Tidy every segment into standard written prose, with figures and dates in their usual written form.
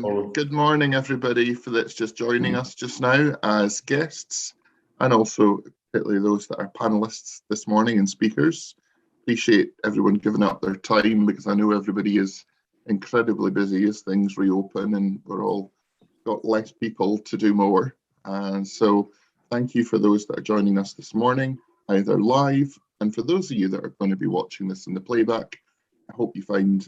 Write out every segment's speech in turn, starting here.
Oh, good morning, everybody, for that's just joining us just now as guests, and also particularly those that are panelists this morning and speakers. Appreciate everyone giving up their time because I know everybody is incredibly busy as things reopen and we're all got less people to do more. And so thank you for those that are joining us this morning, either live, and for those of you that are going to be watching this in the playback, I hope you find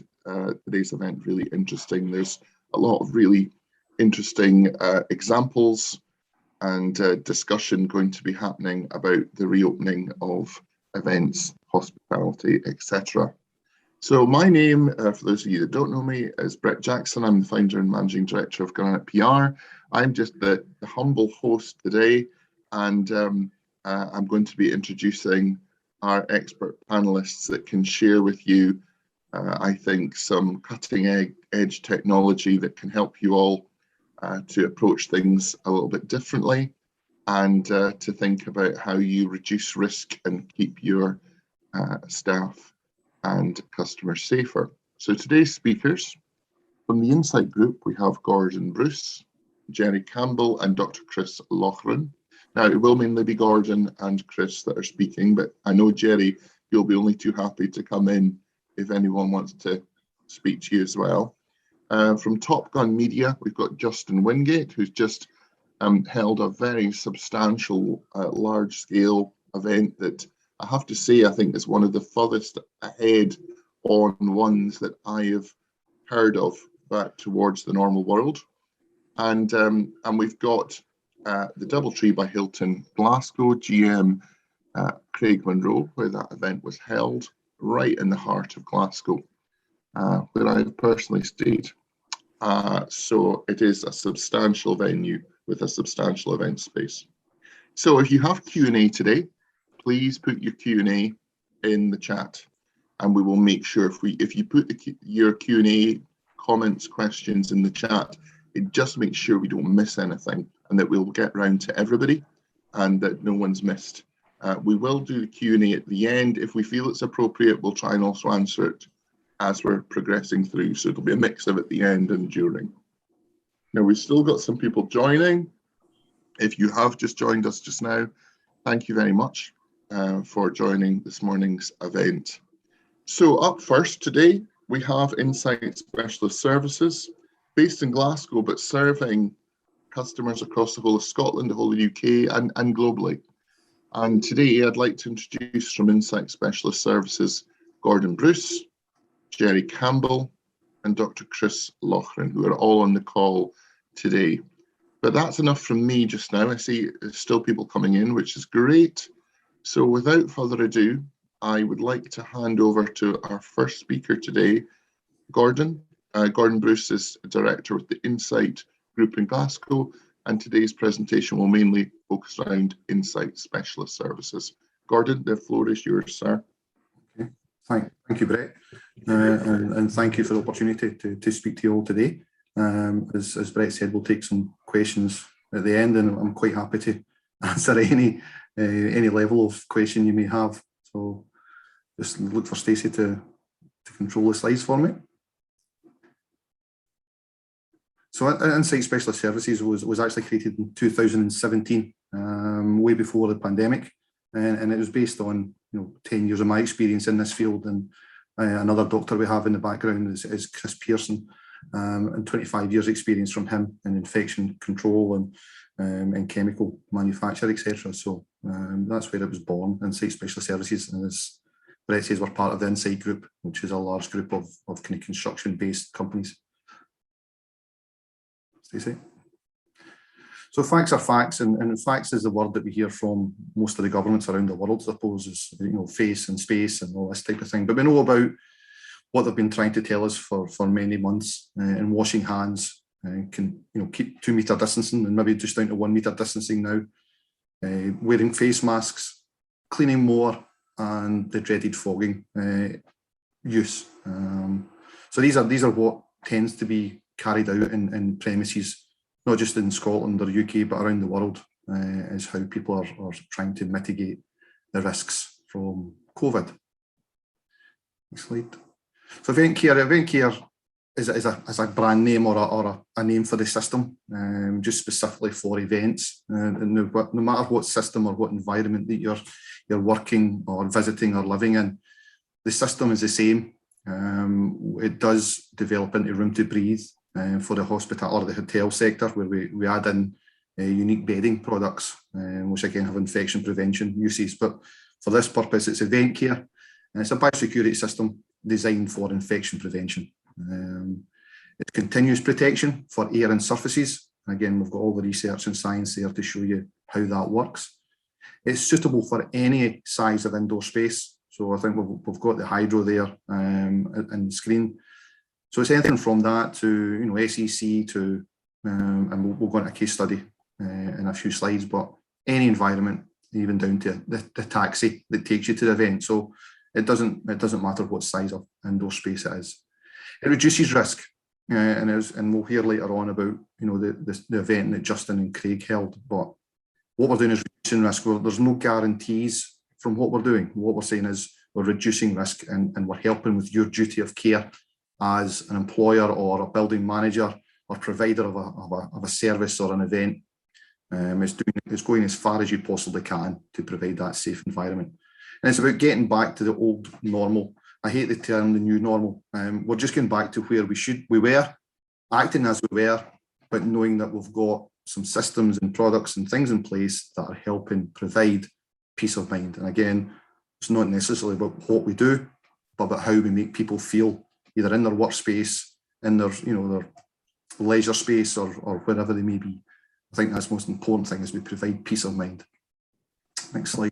today's event really interesting. There's a lot of really interesting examples and discussion going to be happening about the reopening of events, hospitality, etc. So my name, for those of you that don't know me, is Brett Jackson. I'm the founder and managing director of Granite PR. I'm just the humble host today, and I'm going to be introducing our expert panelists that can share with you I think some cutting edge technology that can help you all to approach things a little bit differently and to think about how you reduce risk and keep your staff and customers safer. So today's speakers from the Insite group, we have Gordon Bruce, Gerry Campbell and Dr. Chris Lochrin. Now it will mainly be Gordon and Chris that are speaking, but I know Gerry, you'll be only too happy to come in if anyone wants to speak to you as well. From Top Gun Media, we've got Justin Wingate, who's just held a very substantial, large-scale event that I have to say I think is one of the furthest ahead on ones that I have heard of back towards the normal world. And we've got the Doubletree by Hilton Glasgow, GM Craig Monroe, where that event was held, right in the heart of Glasgow, where I've personally stayed. So it is a substantial venue with a substantial event space. So if you have Q&A today, please put your Q&A in the chat, and we will make sure if you put your Q&A comments, questions in the chat, it just makes sure we don't miss anything and that we'll get round to everybody and that no one's missed. We will do the Q&A at the end. If we feel it's appropriate, we'll try and also answer it as we're progressing through. So it'll be a mix of at the end and during. Now, we've still got some people joining. If you have just joined us just now, thank you very much for joining this morning's event. So up first today, we have Insite Specialist Services based in Glasgow, but serving customers across the whole of Scotland, the whole of the UK and globally. And today I'd like to introduce from Insite Specialist Services, Gordon Bruce, Gerry Campbell, and Dr. Chris Lochrin, who are all on the call today. But that's enough from me just now. I see there's still people coming in, which is great. So without further ado, I would like to hand over to our first speaker today, Gordon. Gordon Bruce is a director with the Insite Group in Glasgow, and today's presentation will mainly focus around Insite Specialist Services. Gordon, the floor is yours, sir. Okay. Thank you, Brett, and thank you for the opportunity to speak to you all today. As Brett said, we'll take some questions at the end, and I'm quite happy to answer any level of question you may have. So just look for Stacey to control the slides for me. So Insite Specialist Services was actually created in 2017, way before the pandemic, and it was based on 10 years of my experience in this field, and another doctor we have in the background is Chris Pearson, and 25 years experience from him in infection control and chemical manufacture, etc. So that's where it was born, Insite Specialist Services, and as Brett says, we're part of the Insite Group, which is a large group of kind of construction-based companies. Stacey. So facts are facts, and facts is the word that we hear from most of the governments around the world, I suppose, is face and space and all this type of thing. But we know about what they've been trying to tell us for many months, and washing hands, can keep 2 metre distancing and maybe just down to 1 metre distancing now, wearing face masks, cleaning more, and the dreaded fogging use. So these are what tends to be carried out in premises, not just in Scotland or UK, but around the world, is how people are trying to mitigate the risks from COVID. Next slide. So event care as a brand name or a name for the system, just specifically for events. And no matter what system or what environment that you're working or visiting or living in, the system is the same. It does develop into room to breathe for the hospital or the hotel sector, where we add in unique bedding products, which again have infection prevention uses. But for this purpose, it's event care, and it's a biosecurity system designed for infection prevention. It's continuous protection for air and surfaces. Again, we've got all the research and science there to show you how that works. It's suitable for any size of indoor space. So I think we've got the hydro there in the screen. So it's anything from that to SEC to, and we'll go into a case study in a few slides, but any environment, even down to the taxi that takes you to the event. So it doesn't matter what size of indoor space it is. It reduces risk, and we'll hear later on about the event that Justin and Craig held. But what we're doing is reducing risk. There's no guarantees from what we're doing. What we're saying is we're reducing risk, and we're helping with your duty of care as an employer or a building manager or provider of a service or an event. It's going as far as you possibly can to provide that safe environment. And it's about getting back to the old normal. I hate the term the new normal. We're just going back to where we were, acting as we were, but knowing that we've got some systems and products and things in place that are helping provide peace of mind. And again, it's not necessarily about what we do, but about how we make people feel, either in their workspace, in their their leisure space, or wherever they may be. I think that's the most important thing, is we provide peace of mind. Next slide.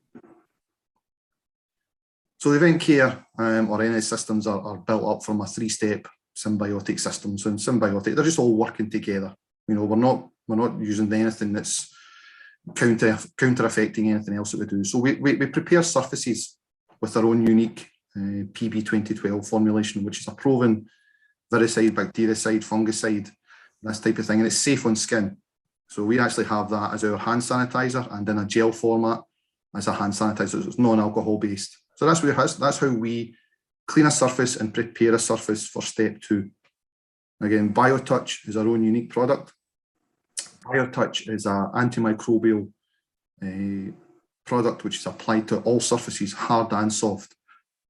So the event care or any systems are built up from a three-step symbiotic system. So in symbiotic, they're just all working together. We're not using anything that's counter-affecting anything else that we do. So we prepare surfaces with our own unique PB 2012 formulation, which is a proven viricide, bactericide, fungicide, this type of thing, and it's safe on skin. So we actually have that as our hand sanitizer, and in a gel format as a hand sanitizer. So it's non-alcohol based. So that's how we clean a surface and prepare a surface for step 2. Again, BioTouch is our own unique product. BioTouch is an antimicrobial product which is applied to all surfaces, hard and soft,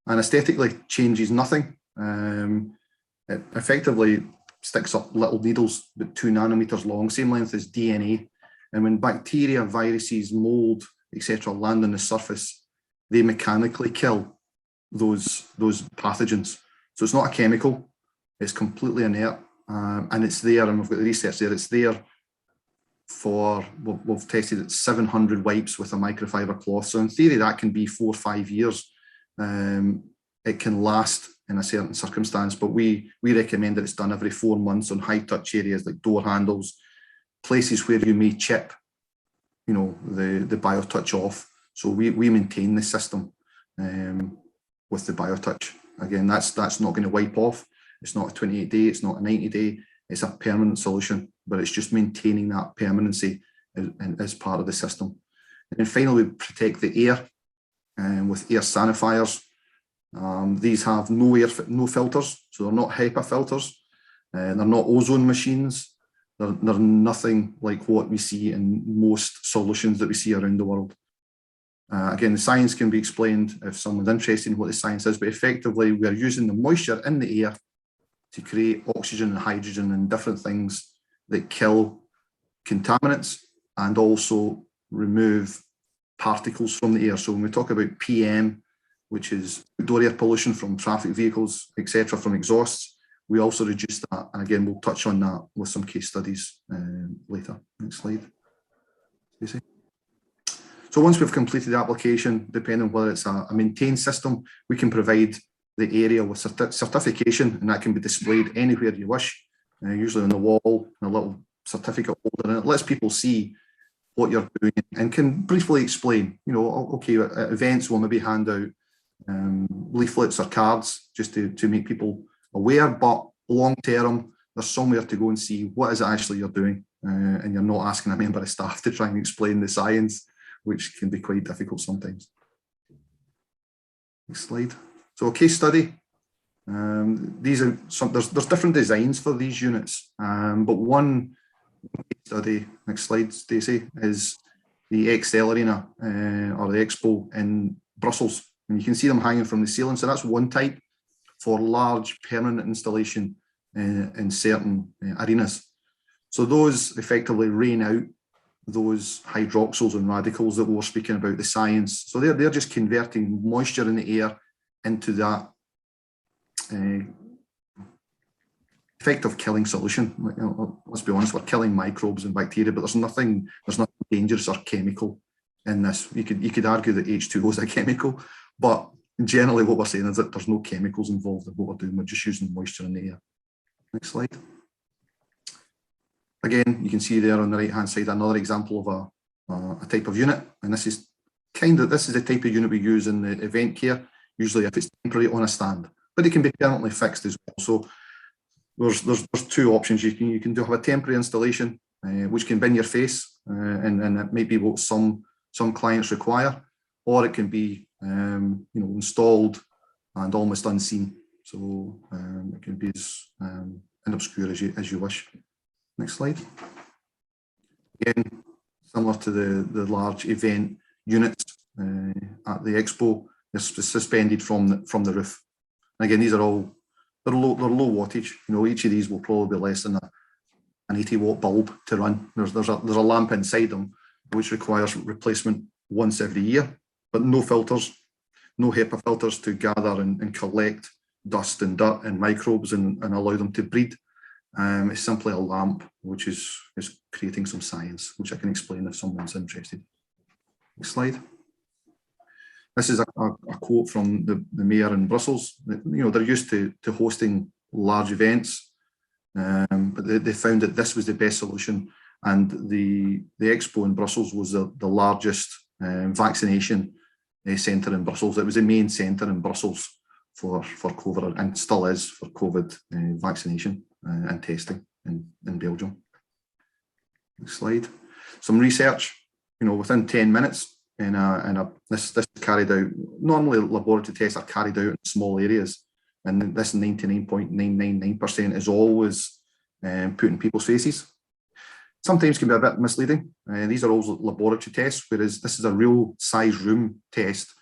and aesthetically changes nothing. It effectively sticks up little needles, about 2 nanometers long, same length as DNA. And when bacteria, viruses, mold, etc., land on the surface, they mechanically kill those pathogens. So it's not a chemical, it's completely inert, and it's there, and we've got the research there, it's there for, we've tested it 700 wipes with a microfiber cloth. So in theory, that can be 4 or 5 years. It can last in a certain circumstance, but we recommend that it's done every 4 months on high touch areas like door handles, places where you may chip, the BioTouch off. So we maintain the system with the BioTouch. Again, that's not going to wipe off. It's not a 28-day, it's not a 90-day, it's a permanent solution, but it's just maintaining that permanency as part of the system. And then finally, we protect the air with air sanifiers. These have no filters, so they're not HEPA filters. They're not ozone machines. They're nothing like what we see in most solutions that we see around the world. Again, the science can be explained if someone's interested in what the science is, but effectively we are using the moisture in the air to create oxygen and hydrogen and different things that kill contaminants and also remove particles from the air. So when we talk about PM, which is outdoor air pollution from traffic vehicles, etc., from exhausts, we also reduce that. And again, we'll touch on that with some case studies later. Next slide. So once we've completed the application, depending on whether it's a maintained system, we can provide the area with certification, and that can be displayed anywhere you wish, usually on the wall, a little certificate holder, and it lets people see what you're doing and can briefly explain, okay, at events we'll maybe hand out leaflets or cards just to make people aware, but long term, there's somewhere to go and see what is it actually you're doing, and you're not asking a member of staff to try and explain the science, which can be quite difficult sometimes. Next slide. So a case study. These are there's different designs for these units, but one study, next slide, Stacey, is the Excel Arena or the Expo in Brussels. And you can see them hanging from the ceiling. So that's one type for large permanent installation in certain arenas. So those effectively rain out those hydroxyls and radicals that we were speaking about, the science. So they're just converting moisture in the air into that effective killing solution. Let's be honest, we're killing microbes and bacteria, but there's nothing dangerous or chemical in this. You could argue that H2O is a chemical, but generally what we're saying is that there's no chemicals involved in what we're doing. We're just using moisture in the air. Next slide. Again, you can see there on the right hand side another example of a type of unit, and this is the type of unit we use in the event care, usually if it's temporary on a stand, but it can be permanently fixed as well. So there's two options. You can have a temporary installation, which can be in your face, and that may be what some clients require, or it can be installed and almost unseen. So it can be as obscure as you wish. Next slide. Again, similar to the large event units at the Expo, they're suspended from the roof. And again, these are all they're low wattage. Each of these will probably be less than an 80 watt bulb to run. There's a lamp inside them which requires replacement once every year, but no filters, no HEPA filters to gather and collect dust and dirt and microbes and allow them to breed. It's simply a lamp which is creating some science, which I can explain if someone's interested. Next slide. This is a quote from the mayor in Brussels. They're used to hosting large events, but they found that this was the best solution. And the Expo in Brussels was the largest vaccination centre in Brussels. It was the main centre in Brussels for COVID, and still is for COVID vaccination and testing in Belgium. Next slide. Some research, within 10 minutes. This is carried out. Normally, laboratory tests are carried out in small areas, and this 99.999% is always put in people's faces. Sometimes can be a bit misleading. These are all laboratory tests, whereas this is a real size room test,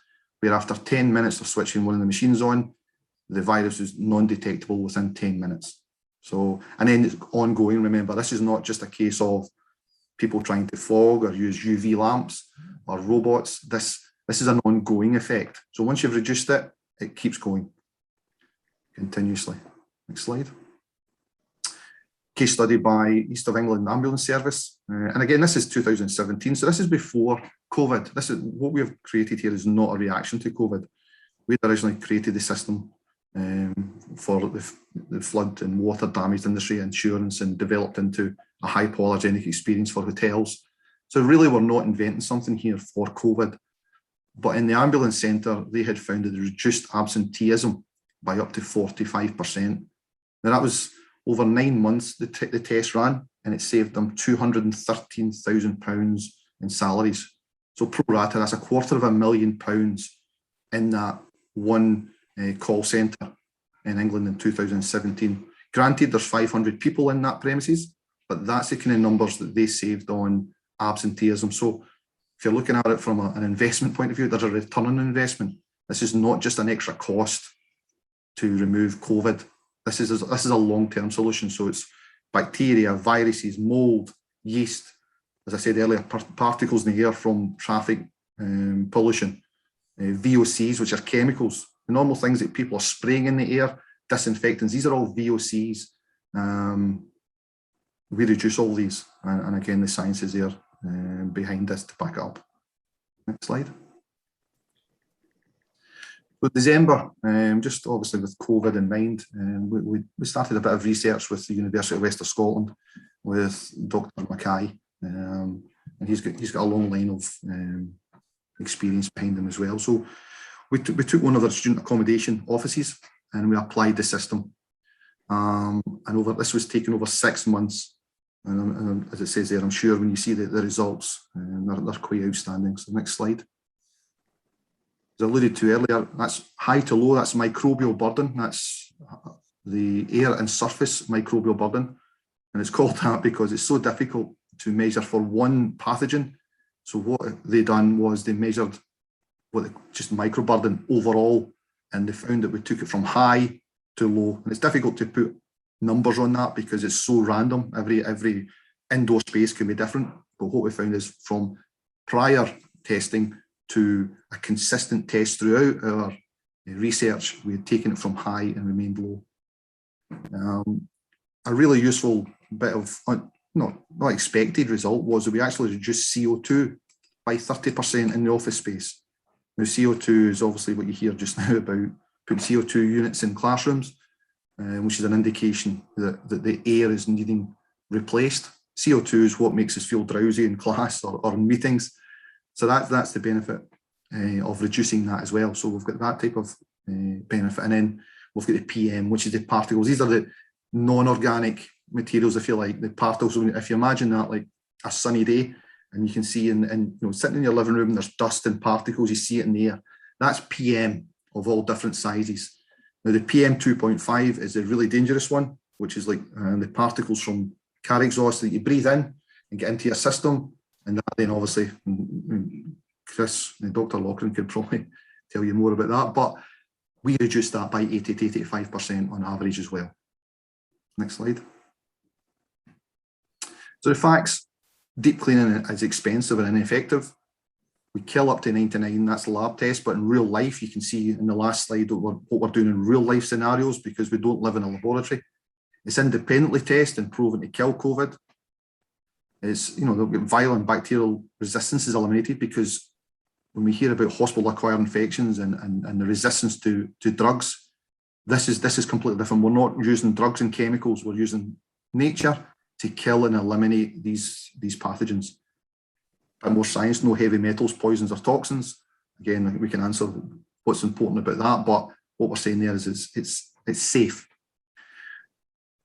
where after 10 minutes of switching one of the machines on, the virus is non-detectable within 10 minutes. So, and then it's ongoing. Remember, this is not just a case of people trying to fog or use UV lamps or robots. This is an ongoing effect. So once you've reduced it, it keeps going continuously. Next slide. Case study by East of England Ambulance Service. And again, this is 2017. So this is before COVID. This is what we have created here is not a reaction to COVID. We originally created the system for the flood and water damaged industry insurance, and developed into a hypoallergenic experience for hotels. So really, we're not inventing something here for COVID. But in the ambulance centre, they had found that it reduced absenteeism by up to 45%. Now that was over 9 months the test ran, and it saved them £213,000 in salaries. So pro rata, that's £250,000 in that one call centre in England in 2017. Granted, there's 500 people in that premises, but that's the kind of numbers that they saved on absenteeism. So if you're looking at it from an investment point of view, there's a return on investment. This is not just an extra cost to remove COVID. This is a long-term solution. So it's bacteria, viruses, mold, yeast, as I said earlier, particles in the air from traffic pollution, VOCs, which are chemicals, the normal things that people are spraying in the air, disinfectants. These are all VOCs. We reduce all these, and again, the science is there behind this to back it up. Next slide. So December, just obviously with COVID in mind, we started a bit of research with the University of West of Scotland with Dr. Mackay, and he's got a long line of experience behind him as well. So we took one of their student accommodation offices and we applied the system. And this was taken over 6 months. And as it says there, I'm sure when you see the results, they're quite outstanding. So next slide. As I alluded to earlier, that's high to low, that's microbial burden. That's the air and surface microbial burden. And it's called that because it's so difficult to measure for one pathogen. So what they done was they measured just microburden overall, and they found that we took it from high to low. And it's difficult to put numbers on that because it's so random. Every indoor space can be different. But what we found is from prior testing to a consistent test throughout our research, we had taken it from high and remained low. A really useful bit of not expected result was that we actually reduced CO2 by 30% in the office space. Now, CO2 is obviously what you hear just now about putting CO2 units in classrooms, which is an indication that the air is needing replaced. CO2 is what makes us feel drowsy in class or in meetings. So that's the benefit of reducing that as well. So we've got that type of benefit. And then we've got the PM, which is the particles. These are the non-organic materials, if you like, the particles. If you imagine that like a sunny day, and you can see sitting in your living room, there's dust and particles, you see it in the air. That's PM of all different sizes. Now the PM 2.5 is a really dangerous one, which is like the particles from car exhaust that you breathe in and get into your system. And that then obviously, Chris, Dr. Lochrin could probably tell you more about that, but we reduced that by 80 to 85% on average as well. Next slide. So the facts: deep cleaning is expensive and ineffective. We kill up to 99, that's the lab test, but in real life, you can see in the last slide what we're doing in real life scenarios because we don't live in a laboratory. It's independently tested and proven to kill COVID. It's, they'll get viral and bacterial resistance is eliminated because when we hear about hospital-acquired infections and the resistance to drugs, this is completely different. We're not using drugs and chemicals, we're using nature to kill and eliminate these pathogens. And more science, no heavy metals, poisons or toxins. Again, we can answer what's important about that, but what we're saying there is it's safe.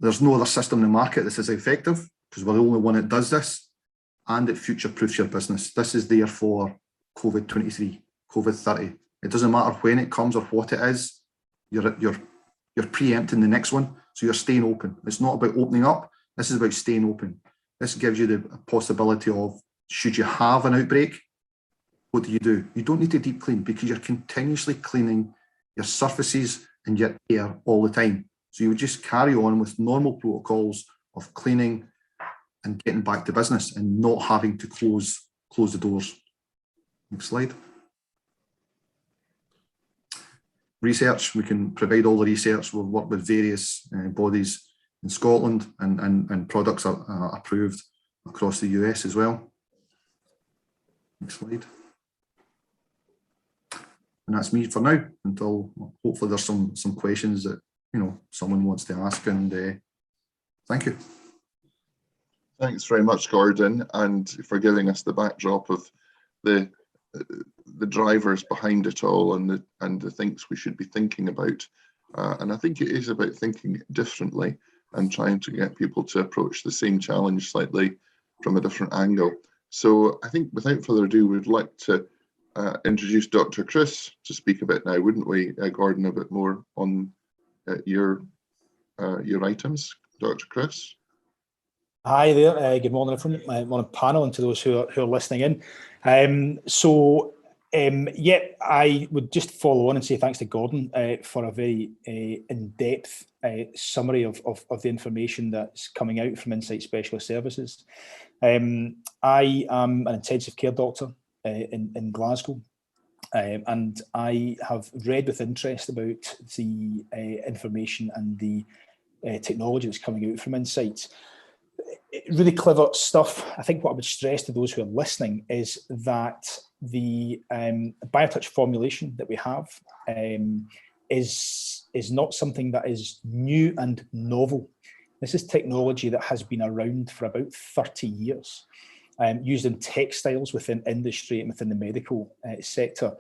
There's no other system in the market that's as effective because we're the only one that does this, and it future-proofs your business. This is there for COVID-23, COVID-30. It doesn't matter when it comes or what it is, you're preempting the next one, so you're staying open. It's not about opening up, this is about staying open. This gives you the possibility of, should you have an outbreak, what do? You don't need to deep clean because you're continuously cleaning your surfaces and your air all the time. So you would just carry on with normal protocols of cleaning and getting back to business and not having to close the doors. Next slide. Research, we can provide all the research. We've worked with various bodies in Scotland and products are approved across the US as well. Next slide. And that's me for now until hopefully there's some questions that someone wants to ask, and thank you. Thanks very much, Gordon, and for giving us the backdrop of the drivers behind it all and the things we should be thinking about. And I think it is about thinking differently and trying to get people to approach the same challenge slightly from a different angle. So I think without further ado, we'd like to introduce Dr. Chris to speak a bit now, wouldn't we, Gordon, a bit more on your items, Dr. Chris? Hi there, good morning everyone, morning panel, and to those who are listening in. Yeah, I would just follow on and say thanks to Gordon for a very in-depth summary of the information that's coming out from Insite Specialist Services. I am an intensive care doctor in Glasgow, and I have read with interest about the information and the technology that's coming out from Insite. Really clever stuff. I think what I would stress to those who are listening is that the BioTouch formulation that we have is not something that is new and novel. This is technology that has been around for about 30 years, used in textiles within industry and within the medical sector.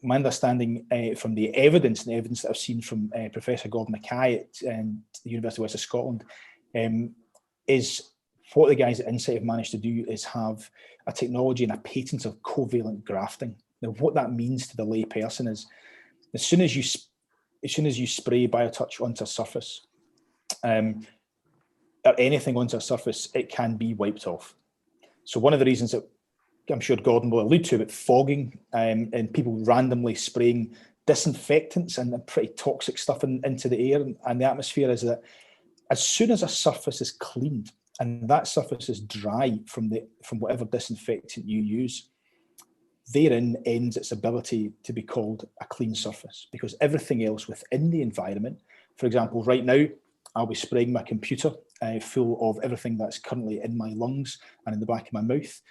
My understanding from the evidence that I've seen from Professor Gordon Mackay at the University of West of Scotland is what the guys at Insite have managed to do is have a technology and a patent of covalent grafting. Now, what that means to the lay person is, as soon as you as soon as you spray BioTouch onto a surface, or anything onto a surface, it can be wiped off. So one of the reasons that I'm sure Gordon will allude to about fogging and people randomly spraying disinfectants and pretty toxic stuff into the air and the atmosphere is that as soon as a surface is cleaned and that surface is dry from whatever disinfectant you use, therein ends its ability to be called a clean surface, because everything else within the environment, for example, right now, I'll be spraying my computer full of everything that's currently in my lungs and in the back of my mouth.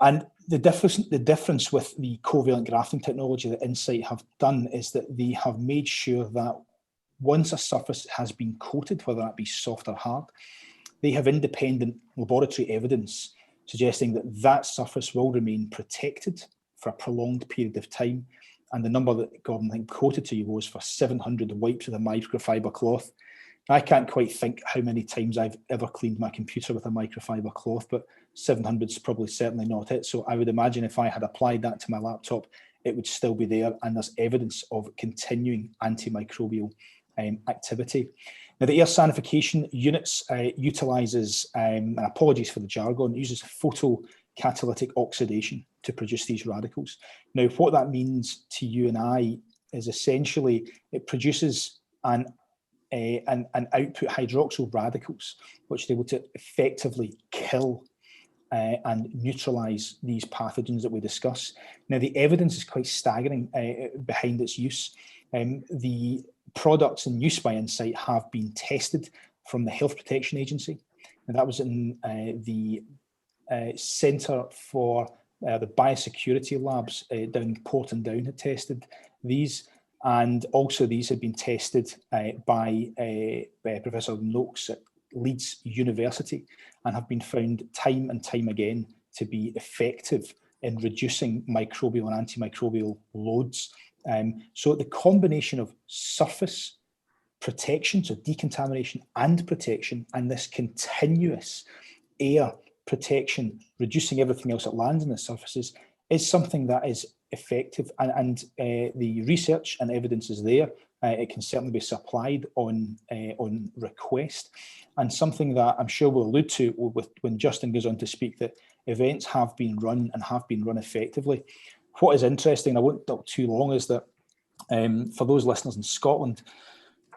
And the difference with the covalent grafting technology that Insite have done is that they have made sure that once a surface has been coated, whether that be soft or hard, they have independent laboratory evidence suggesting that that surface will remain protected for a prolonged period of time. And the number that Gordon, I think, quoted to you was for 700 wipes with a microfiber cloth. I can't quite think how many times I've ever cleaned my computer with a microfiber cloth, but 700 is probably certainly not it. So I would imagine if I had applied that to my laptop, it would still be there, and there's evidence of continuing antimicrobial activity. Now, the air sanification units utilises, and apologies for the jargon, uses photocatalytic oxidation to produce these radicals. Now, what that means to you and I is essentially it produces an output hydroxyl radicals, which are able to effectively kill and neutralise these pathogens that we discuss. Now, the evidence is quite staggering behind its use. The products in use by Insite have been tested from the Health Protection Agency, and that was in the Centre for the Biosecurity Labs down in Porton Down had tested these. And also these have been tested by Professor Noakes at Leeds University and have been found time and time again to be effective in reducing microbial and antimicrobial loads. So the combination of surface protection, so decontamination and protection, and this continuous air protection, reducing everything else that lands on the surfaces, is something that is effective, and the research and evidence is there. It can certainly be supplied on request, and something that I'm sure we'll allude to when Justin goes on to speak, that events have been run and have been run effectively. What is interesting, I won't talk too long, is that for those listeners in Scotland,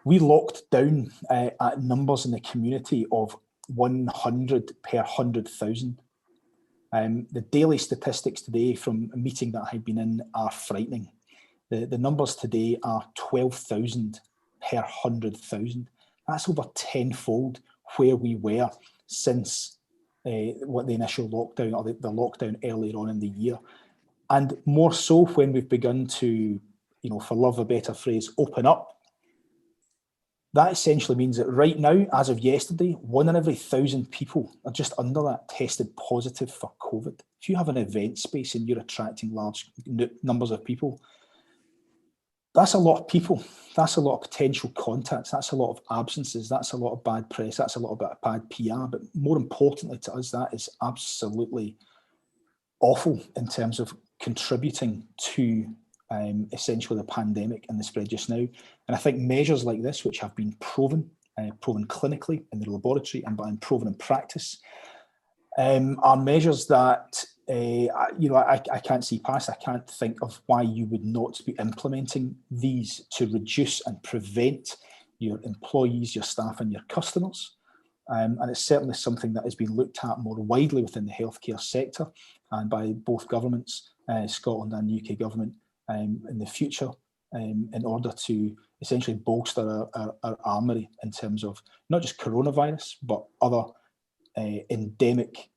we locked down at numbers in the community of 100 per 100,000. The daily statistics today from a meeting that I've been in are frightening. The numbers today are 12,000 per 100,000. That's over tenfold where we were since what the initial lockdown, or the lockdown earlier on in the year. And more so when we've begun to, for love of a better phrase, open up. That essentially means that right now, as of yesterday, 1 in every 1,000 people are just under that tested positive for COVID. If you have an event space and you're attracting large numbers of people, that's a lot of people. That's a lot of potential contacts. That's a lot of absences. That's a lot of bad press. That's a lot of bad PR. But more importantly to us, that is absolutely awful in terms of contributing to essentially the pandemic and the spread just now. And I think measures like this, which have been proven clinically in the laboratory and proven in practice, are measures that I can't see past. I can't think of why you would not be implementing these to reduce and prevent your employees, your staff, and your customers. And it's certainly something that has been looked at more widely within the healthcare sector and by both governments, Scotland and the UK government, in the future, in order to essentially bolster our armoury in terms of not just coronavirus, but other endemic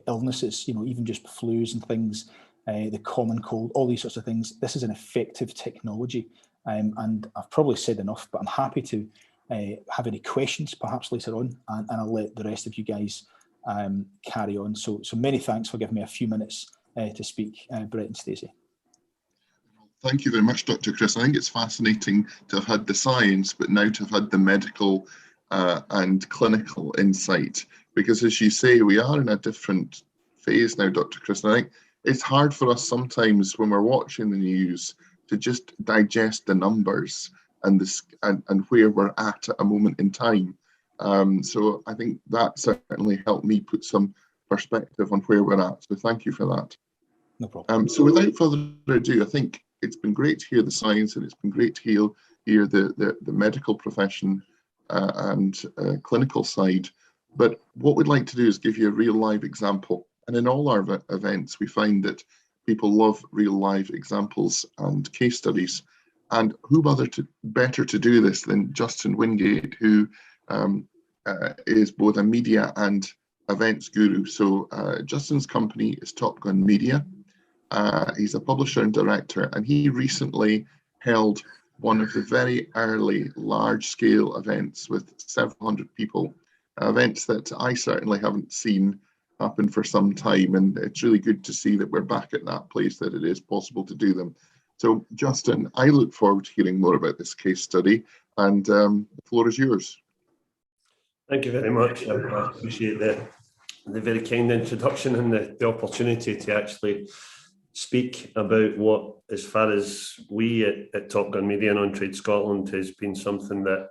illnesses, even just flus and things, the common cold, all these sorts of things. This is an effective technology, and I've probably said enough, but I'm happy to have any questions perhaps later on, and I'll let the rest of you guys carry on. So many thanks for giving me a few minutes to speak, Brett and Stacey. Thank you very much, Dr. Chris. I think it's fascinating to have had the science, but now to have had the medical and clinical insight, because as you say, we are in a different phase now, Dr. Chris. And I think it's hard for us sometimes when we're watching the news to just digest the numbers and where we're at a moment in time. So I think that certainly helped me put some perspective on where we're at. So thank you for that. No problem. So without further ado, I think it's been great to hear the science, and it's been great to hear the medical profession and clinical side. But what we'd like to do is give you a real live example. And in all our events, we find that people love real live examples and case studies. And who better to do this than Justin Wingate, who is both a media and events guru. So Justin's company is Top Gun Media. He's a publisher and director, and he recently held one of the very early large-scale events with several hundred people, events that I certainly haven't seen happen for some time, and it's really good to see that we're back at that place, that it is possible to do them. So Justin, I look forward to hearing more about this case study, and the floor is yours. Thank you very much. I appreciate the very kind introduction and the opportunity to actually speak about what, as far as we at Top Gun Media and On Trade Scotland, has been something that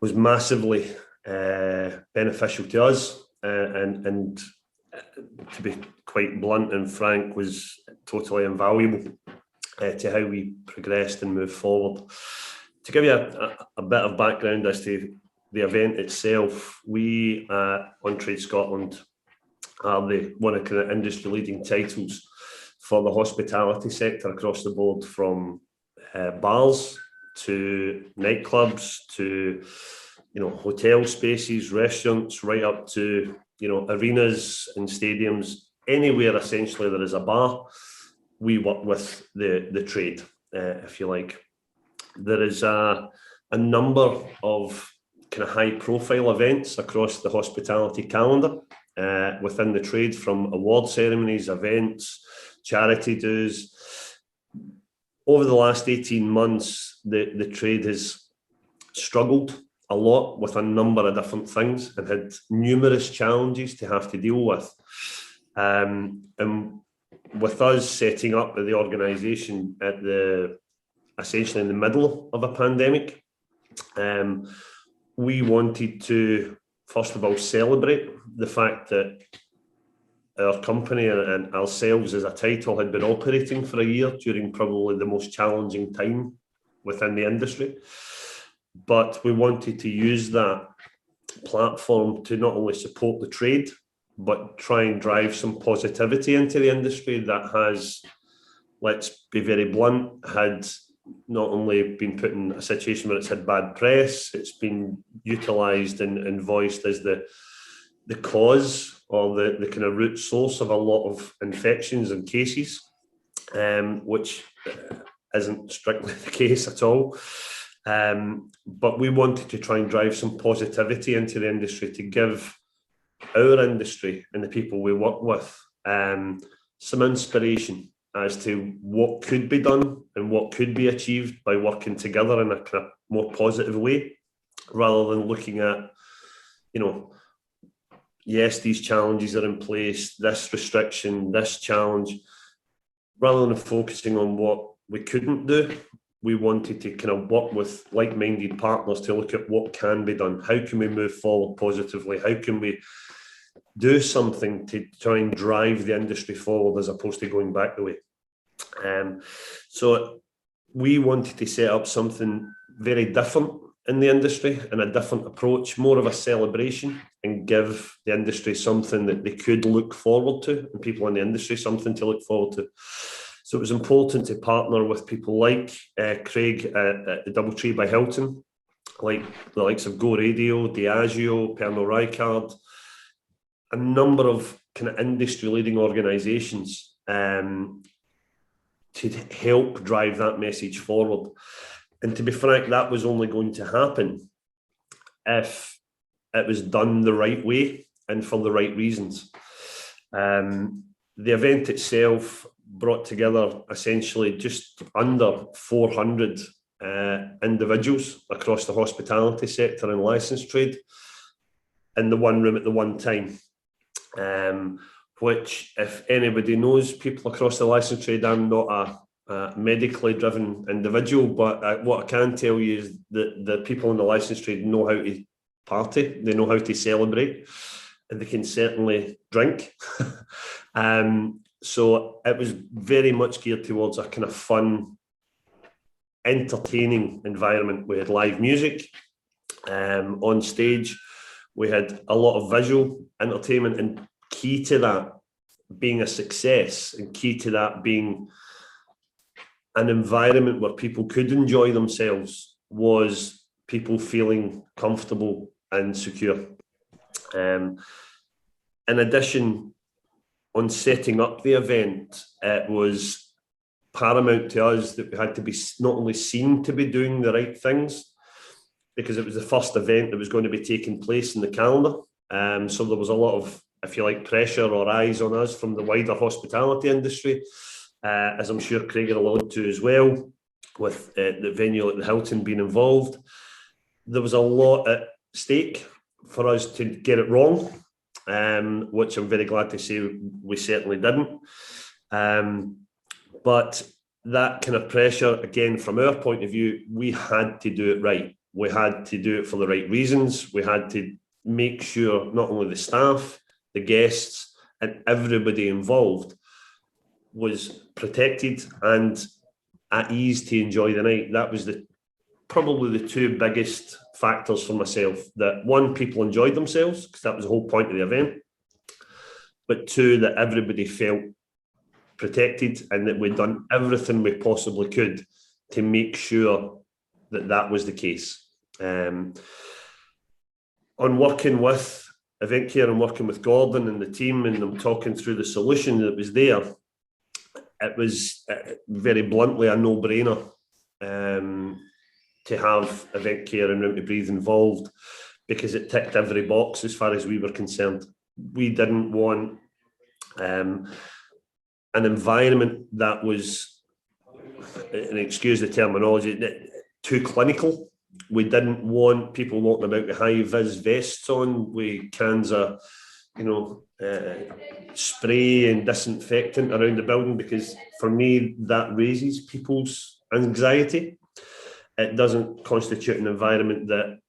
was massively beneficial to us, and to be quite blunt and frank, was totally invaluable to how we progressed and moved forward. To give you a bit of background as to the event itself, we On Trade Scotland are one of the industry leading titles for the hospitality sector across the board, from bars to nightclubs to hotel spaces, restaurants, right up to arenas and stadiums. Anywhere essentially there is a bar, we work with the trade, if you like. There is a number of kind of high profile events across the hospitality calendar within the trade, from award ceremonies, events, charity dues. Over the last 18 months, the trade has struggled a lot with a number of different things and had numerous challenges to have to deal with. And with us setting up the organisation essentially in the middle of a pandemic, we wanted to, first of all, celebrate the fact that our company and ourselves as a title had been operating for a year during probably the most challenging time within the industry. But we wanted to use that platform to not only support the trade, but try and drive some positivity into the industry that has, let's be very blunt, had not only been put in a situation where it's had bad press, it's been utilised and voiced as the cause or the kind of root source of a lot of infections and cases, which isn't strictly the case at all. But we wanted to try and drive some positivity into the industry to give our industry and the people we work with some inspiration as to what could be done and what could be achieved by working together in a kind of more positive way, rather than looking at, yes, these challenges are in place, this restriction, this challenge, rather than focusing on what we couldn't do. We wanted to kind of work with like-minded partners to look at what can be done. How can we move forward positively? How can we do something to try and drive the industry forward as opposed to going back the way? So we wanted to set up something very different in the industry and a different approach, more of a celebration, and give the industry something that they could look forward to, and people in the industry something to look forward to. So it was important to partner with people like Craig at the Doubletree by Hilton, like the likes of Go Radio, Diageo, Pernod Ricard, a number of kind of industry leading organisations to help drive that message forward. And to be frank, that was only going to happen if it was done the right way and for the right reasons. The event itself brought together essentially just under 400 individuals across the hospitality sector and licensed trade in the one room at the one time, which, if anybody knows people across the licensed trade, I'm not medically driven individual, but what I can tell you is that the people in the licence trade know how to party, they know how to celebrate, and they can certainly drink. So it was very much geared towards a kind of fun, entertaining environment. We had live music on stage. We had a lot of visual entertainment, and key to that being a success, and key to that being an environment where people could enjoy themselves, was people feeling comfortable and secure. In addition, on setting up the event, it was paramount to us that we had to be not only seen to be doing the right things, because it was the first event that was going to be taking place in the calendar. So there was a lot of, if you like, pressure or eyes on us from the wider hospitality industry, as I'm sure Craig will allude to as well, with the venue at the Hilton being involved. There was a lot at stake for us to get it wrong, which I'm very glad to say we certainly didn't. But that kind of pressure, again, from our point of view, we had to do it right. We had to do it for the right reasons. We had to make sure not only the staff, the guests, and everybody involved was protected and at ease to enjoy the night. That was probably the two biggest factors for myself. That one, people enjoyed themselves, because that was the whole point of the event. But two, that everybody felt protected, and that we'd done everything we possibly could to make sure that that was the case. On working with Event Care and working with Gordon and the team, and them talking through the solution that was there, it was very bluntly a no-brainer to have Event Care and Room to Breathe involved, because it ticked every box as far as we were concerned. We didn't want an environment that was, and excuse the terminology, too clinical. We didn't want people walking about with high-vis vests on, with cans of, spray and disinfectant around the building, because for me, that raises people's anxiety. It doesn't constitute an environment that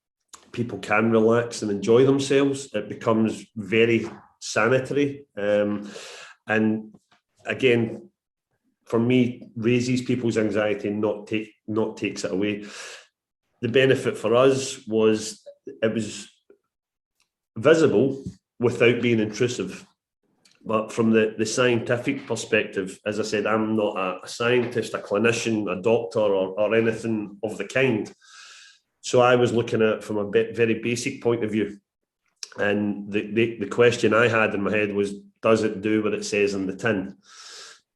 people can relax and enjoy themselves. It becomes very sanitary. And again, for me, raises people's anxiety, not takes it away. The benefit for us was it was visible without being intrusive. But from the scientific perspective, as I said, I'm not a scientist, a clinician, a doctor, or anything of the kind. So I was looking at it from a very basic point of view. And the question I had in my head was, does it do what it says in the tin?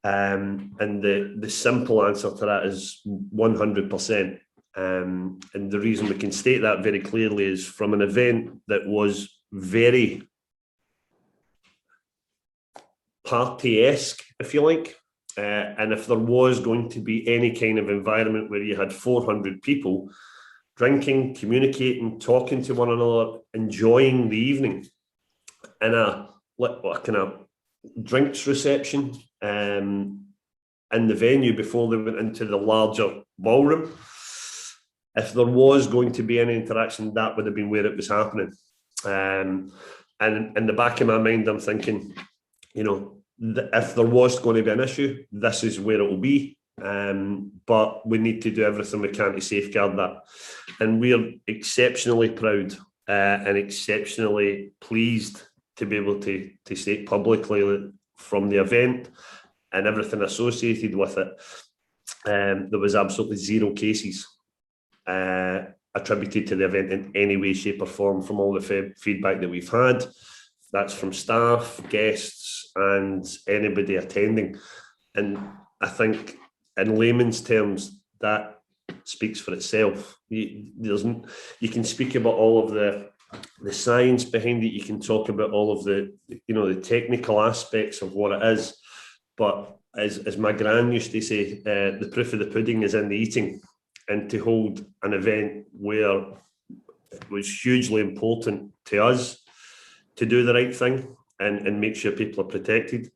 And the simple answer to that is 100%. And the reason we can state that very clearly is from an event that was very party-esque, if you like. And if there was going to be any kind of environment where you had 400 people drinking, communicating, talking to one another, enjoying the evening in a kind of drinks reception in the venue before they went into the larger ballroom, if there was going to be any interaction, that would have been where it was happening. And in the back of my mind, I'm thinking, if there was going to be an issue, this is where it will be. But we need to do everything we can to safeguard that. And we're exceptionally proud and exceptionally pleased to be able to state publicly that from the event and everything associated with it, there was absolutely zero cases attributed to the event in any way, shape or form from all the feedback that we've had. That's from staff, guests and anybody attending. And I think in layman's terms, that speaks for itself. You can speak about all of the science behind it. You can talk about all of the technical aspects of what it is. But as my gran used to say, the proof of the pudding is in the eating. And to hold an event where it was hugely important to us to do the right thing and make sure people are protected,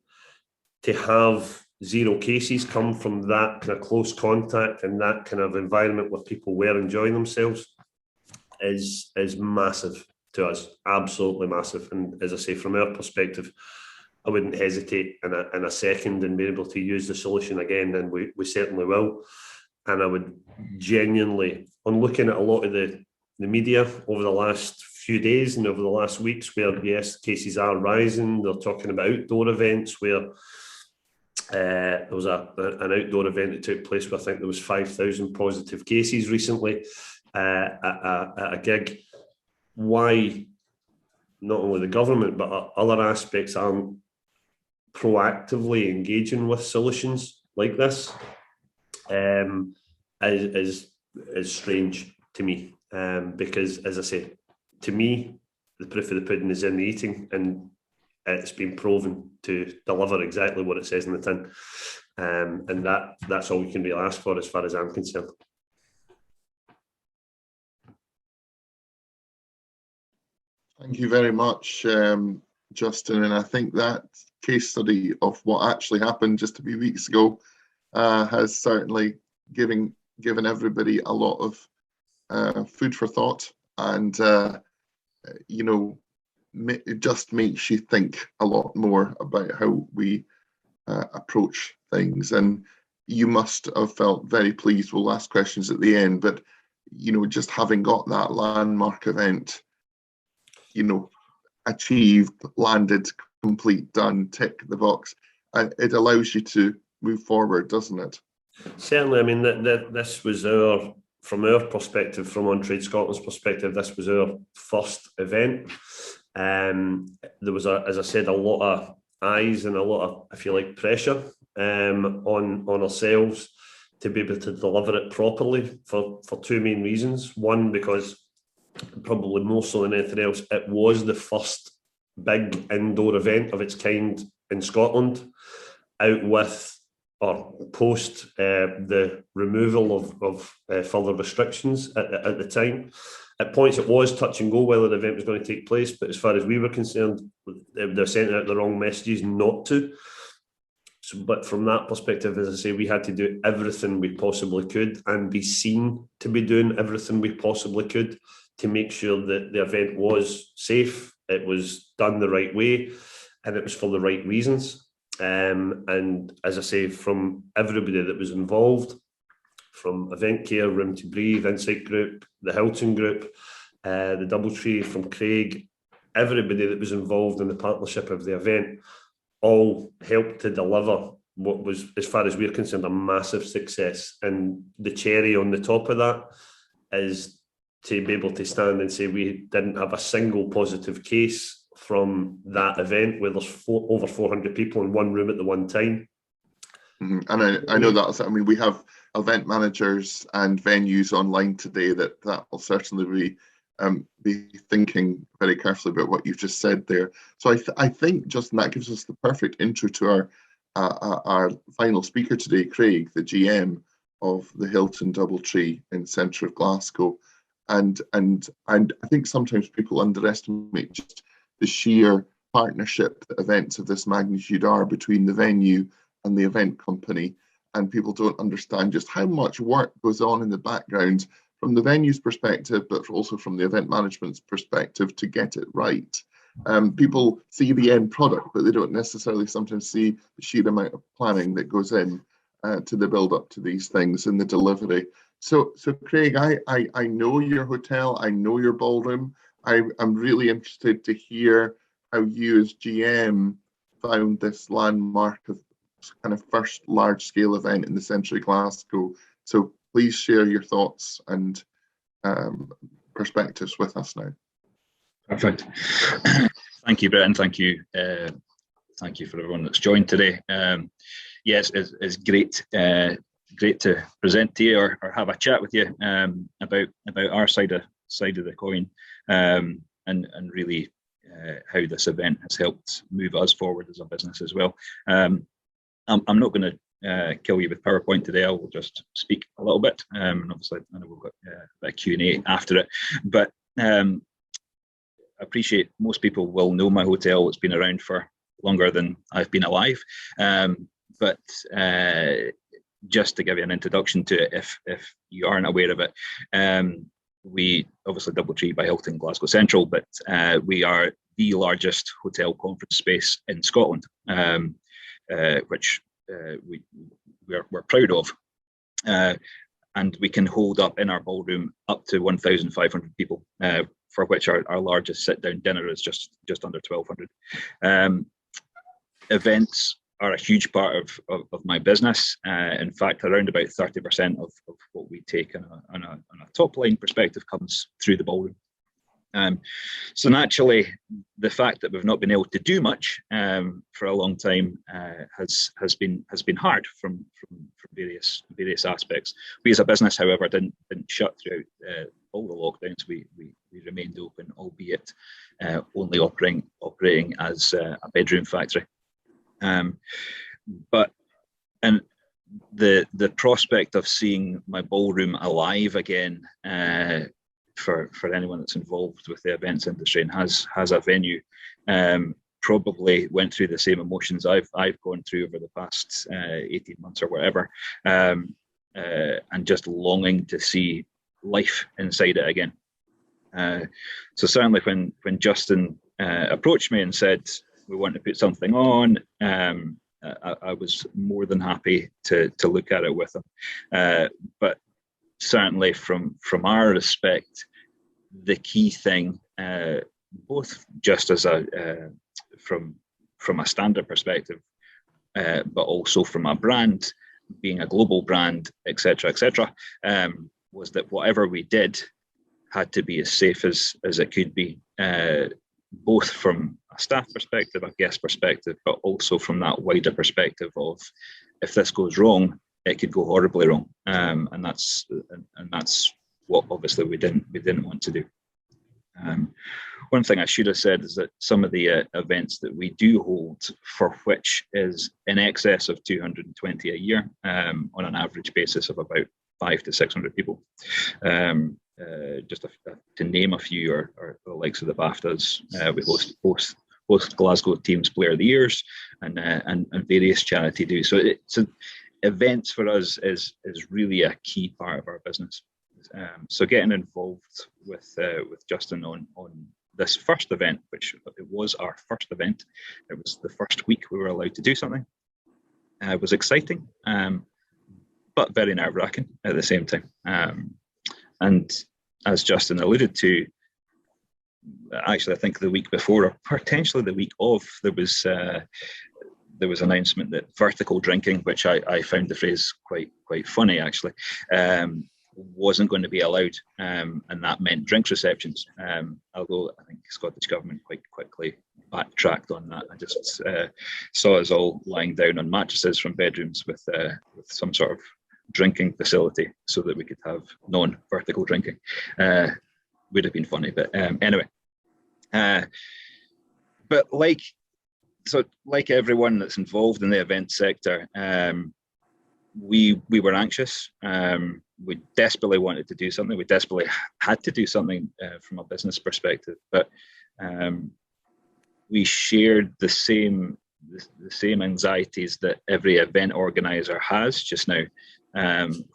to have 0 cases come from that kind of close contact and that kind of environment where people were enjoying themselves is massive to us, absolutely massive. And as I say, from our perspective, I wouldn't hesitate in a second and be able to use the solution again, and we certainly will. And I would genuinely, on looking at a lot of the media over the last few days and over the last weeks, where yes, cases are rising, they're talking about outdoor events where there was an outdoor event that took place where I think there was 5,000 positive cases recently at a gig. Why not only the government but other aspects aren't proactively engaging with solutions like this is strange to me, because, as I say, to me, the proof of the pudding is in the eating, and it's been proven to deliver exactly what it says in the tin, and that's all we can really ask for as far as I'm concerned. Thank you very much, Justin. And I think that case study of what actually happened just a few weeks ago has certainly given everybody a lot of food for thought, and it just makes you think a lot more about how we approach things. And you must have felt very pleased. We'll ask questions at the end, but just having got that landmark event, achieved, landed, complete, done, tick the box, it allows you to move forward, doesn't it? Certainly. I mean, this was from our perspective, from On Trade Scotland's perspective, this was our first event. There was, as I said, a lot of eyes and a lot of, I feel like, pressure on ourselves to be able to deliver it properly for two main reasons. One, because probably more so than anything else, it was the first big indoor event of its kind in Scotland, out with or post the removal of further restrictions at the time. At points it was touch and go whether the event was going to take place, but as far as we were concerned, they're sending out the wrong messages not to. So, but from that perspective, as I say, we had to do everything we possibly could and be seen to be doing everything we possibly could to make sure that the event was safe, it was done the right way, and it was for the right reasons. And as I say, from everybody that was involved, from Event Care, Room to Breathe, Insite Group, the Hilton Group, the Doubletree, from Craig, everybody that was involved in the partnership of the event, all helped to deliver what was, as far as we're concerned, a massive success. And the cherry on the top of that is to be able to stand and say we didn't have a single positive case from that event, where there's over 400 people in one room at the one time. Mm-hmm. And I know that, I mean, we have event managers and venues online today that will certainly be thinking very carefully about what you've just said there. So I think, Justin, that gives us the perfect intro to our final speaker today, Craig, the GM of the Hilton Doubletree in the centre of Glasgow. And I think sometimes people underestimate just the sheer partnership that events of this magnitude are between the venue and the event company, and people don't understand just how much work goes on in the background from the venue's perspective, but also from the event management's perspective to get it right. People see the end product, but they don't necessarily sometimes see the sheer amount of planning that goes in to the build up to these things and the delivery. So Craig, I know your hotel, I know your ballroom. I'm really interested to hear how you as GM found this landmark of kind of first large scale event in the centre of Glasgow. So please share your thoughts and perspectives with us now. Perfect. Thank you, Brett, and thank you for everyone that's joined today. Yes, it's great to present to you or have a chat with you about our side of the coin, and really how this event has helped move us forward as a business as well. I'm not going to kill you with PowerPoint today. I will just speak a little bit, and obviously I know we've got a bit of Q&A after it. But I appreciate most people will know my hotel. It's been around for longer than I've been alive. but just to give you an introduction to it, if you aren't aware of it, we obviously Doubletree by Hilton Glasgow Central, but we are the largest hotel conference space in Scotland, which we're proud of. And we can hold up in our ballroom up to 1,500 people, for which our largest sit-down dinner is just under 1,200. Events are a huge part of my business. In fact, around about 30% of what we take on a top line perspective comes through the ballroom. So naturally, the fact that we've not been able to do much for a long time has been hard from various aspects. We as a business, however, didn't shut throughout all the lockdowns. We remained open, albeit only operating as a bedroom factory. But the prospect of seeing my ballroom alive again, for anyone that's involved with the events industry and has a venue, probably went through the same emotions I've gone through over the past 18 months or whatever, and just longing to see life inside it again. So certainly when Justin approached me and said we want to put something on, I was more than happy to look at it with him. But certainly from our respect, the key thing, both just as from a standard perspective, but also from a brand, being a global brand, etc., was that whatever we did had to be as safe as it could be, both from a staff perspective, a guest perspective, but also from that wider perspective of if this goes wrong, it could go horribly wrong, and that's what obviously we didn't want to do. One thing I should have said is that some of the events that we do hold, for which is in excess of 220 a year, on an average basis of about 500 to 600 people. Just to name a few, are the likes of the BAFTAs. We host Glasgow Teams Player of the Years, and various charity do. So events for us is really a key part of our business. So getting involved with Justin on this first event, which it was our first event, it was the first week we were allowed to do something, was exciting, but very nerve-wracking at the same time. And as Justin alluded to, actually I think the week before, or potentially the week of, there was announcement that vertical drinking, which I found the phrase quite funny actually, wasn't going to be allowed, and that meant drinks receptions. Although I think Scottish Government quite quickly backtracked on that. I just saw us all lying down on mattresses from bedrooms with some sort of drinking facility so that we could have non-vertical drinking. Would have been funny, but anyway. But like everyone that's involved in the event sector, we were anxious. We desperately wanted to do something. We desperately had to do something from a business perspective, but we shared the same anxieties that every event organizer has just now,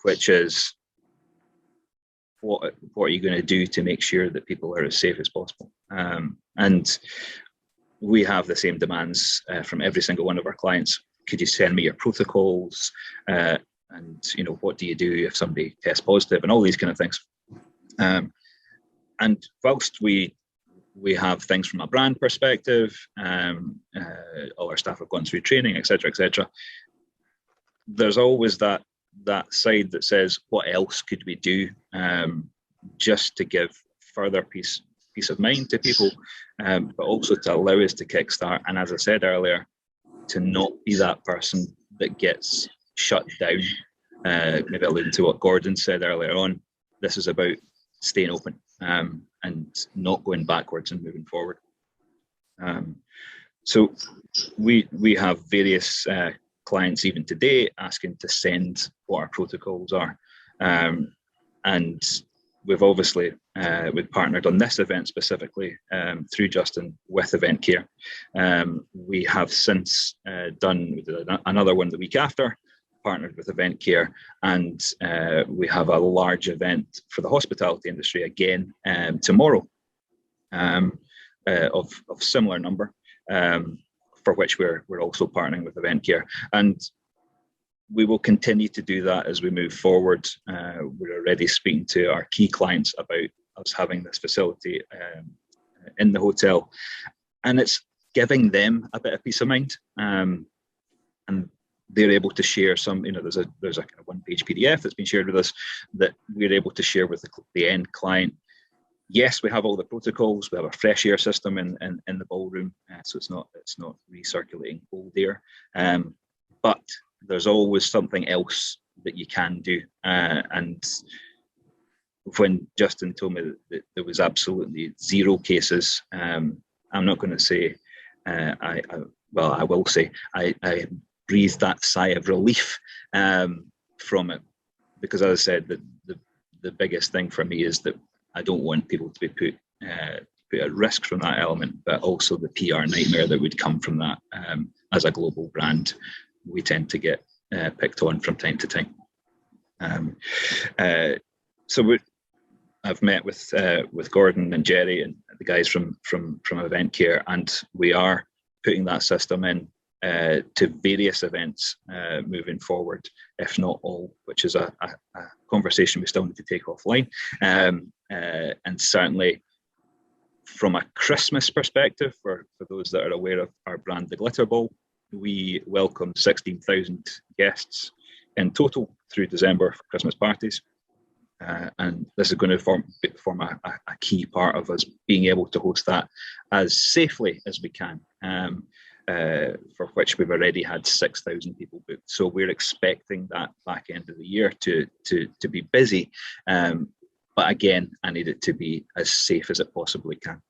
which is what are you going to do to make sure that people are as safe as possible? And we have the same demands from every single one of our clients. Could you send me your protocols? And what do you do if somebody tests positive, and all these kind of things. And whilst we have things from a brand perspective, all our staff have gone through training, etc., there's always that side that says, what else could we do, just to give further peace of mind to people, but also to allow us to kickstart. And as I said earlier, to not be that person that gets shut down. Maybe alluding to what Gordon said earlier on, this is about staying open, and not going backwards and moving forward. So we have various clients even today asking to send what our protocols are, and we've obviously we've partnered on this event specifically through Justin with Event Care. We have since done another one the week after, partnered with Event Care, and we have a large event for the hospitality industry again tomorrow of similar number, for which we're also partnering with Event Care. And we will continue to do that as we move forward. We're already speaking to our key clients about us having this facility in the hotel, and it's giving them a bit of peace of mind. And they're able to share some, there's a kind of one-page PDF that's been shared with us that we're able to share with the end client. Yes, we have all the protocols. We have a fresh air system in the ballroom, so it's not recirculating cold air. But there's always something else that you can do. And when Justin told me that there was absolutely 0 cases, I'm not going to say, I will say, I breathed that sigh of relief from it, because as I said, the biggest thing for me is that I don't want people to be put at risk from that element, but also the PR nightmare that would come from that. As a global brand, we tend to get picked on from time to time. I've met with Gordon and Gerry and the guys from Event Care, and we are putting that system in to various events moving forward, if not all, which is a conversation we still need to take offline. And certainly from a Christmas perspective, for those that are aware of our brand, the Glitter Ball, we welcome 16,000 guests in total through December for Christmas parties. And this is going to form a key part of us being able to host that as safely as we can, for which we've already had 6,000 people booked. So we're expecting that back end of the year to be busy. But again, I need it to be as safe as it possibly can.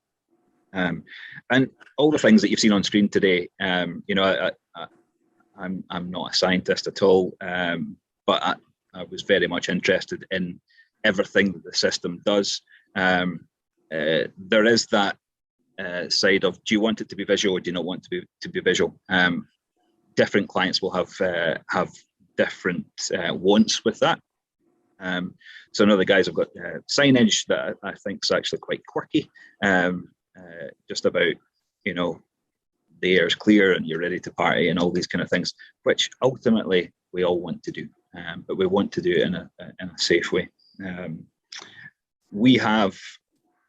And all the things that you've seen on screen today, I'm not a scientist at all, but I was very much interested in everything that the system does. There is that side of, do you want it to be visual or do you not want it to be visual? Different clients will have different wants with that. So I know the guys have got signage that I think is actually quite quirky, just about, the air's clear and you're ready to party and all these kind of things, which ultimately we all want to do, but we want to do it in a safe way. We have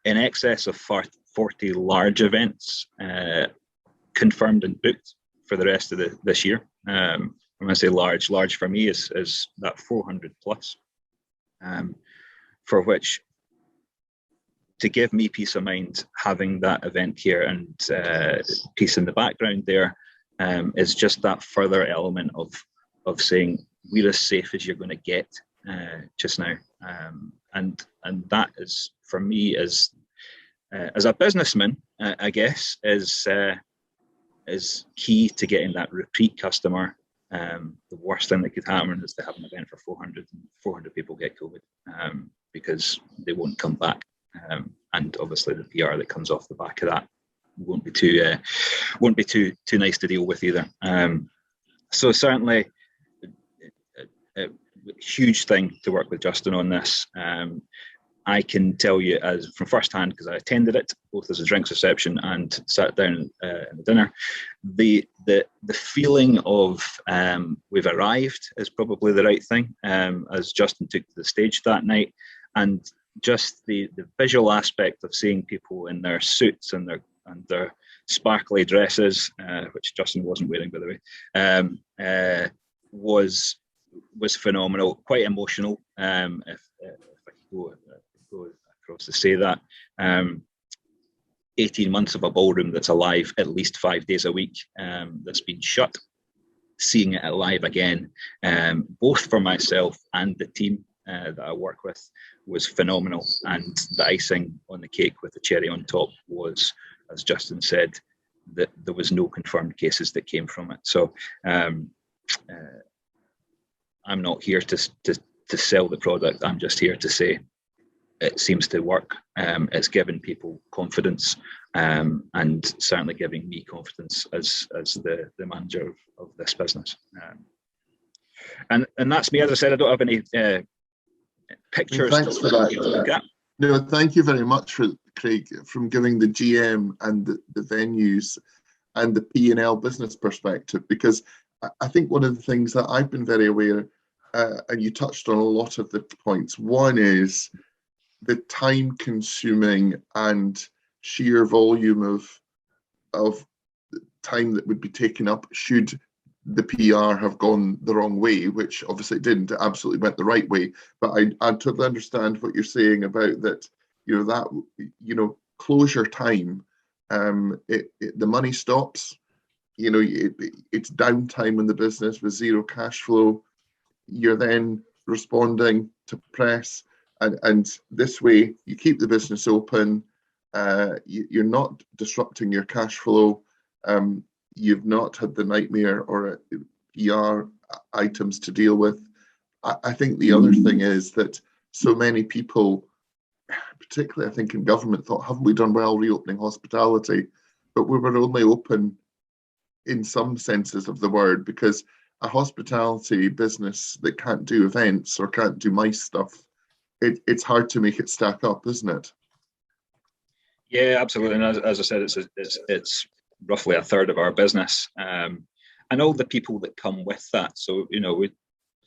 in excess of 40 large events confirmed and booked for the rest of this year. When I say large for me is that 400 plus, for which, to give me peace of mind, having that Event Care and piece in the background there is just that further element of saying we're as safe as you're going to get just now, and that is, for me, as a businessman, I guess, is key to getting that repeat customer. The worst thing that could happen is to have an event for 400 people get COVID, because they won't come back. And obviously the PR that comes off the back of that won't be too nice to deal with either. So certainly a huge thing to work with Justin on this. I can tell you as from first hand, because I attended it both as a drinks reception and sat down at the dinner, the feeling of we've arrived is probably the right thing, as Justin took to the stage that night, and just the visual aspect of seeing people in their suits and their sparkly dresses, which Justin wasn't wearing, by the way, was phenomenal, quite emotional. If I could go across to say that, 18 months of a ballroom that's alive at least 5 days a week, that's been shut, seeing it alive again, both for myself and the team that I work with, was phenomenal. And the icing on the cake with the cherry on top was, as Justin said, that there was no confirmed cases that came from it. So I'm not here to sell the product. I'm just here to say it seems to work. It's given people confidence, and certainly giving me confidence as the manager of this business. And that's me. As I said, I don't have any pictures. Thanks for that. No, thank you very much, for Craig, from giving the GM and the venues and the P&L business perspective, because I think one of the things that I've been very aware, and you touched on a lot of the points. One is the time-consuming and sheer volume of time that would be taken up should the PR have gone the wrong way, which obviously it didn't. It absolutely went the right way. But I totally understand what you're saying about that. Closure time. The money stops. It's downtime in the business with zero cash flow. You're then responding to press, and this way you keep the business open. You're not disrupting your cash flow. You've not had the nightmare or PR items to deal with. I think the other thing is that so many people, particularly I think in government, thought, haven't we done well reopening hospitality? But we were only open in some senses of the word, because a hospitality business that can't do events or can't do MICE stuff, it's hard to make it stack up, isn't it? Yeah, absolutely. And as I said, it's roughly a third of our business, and all the people that come with that. So it's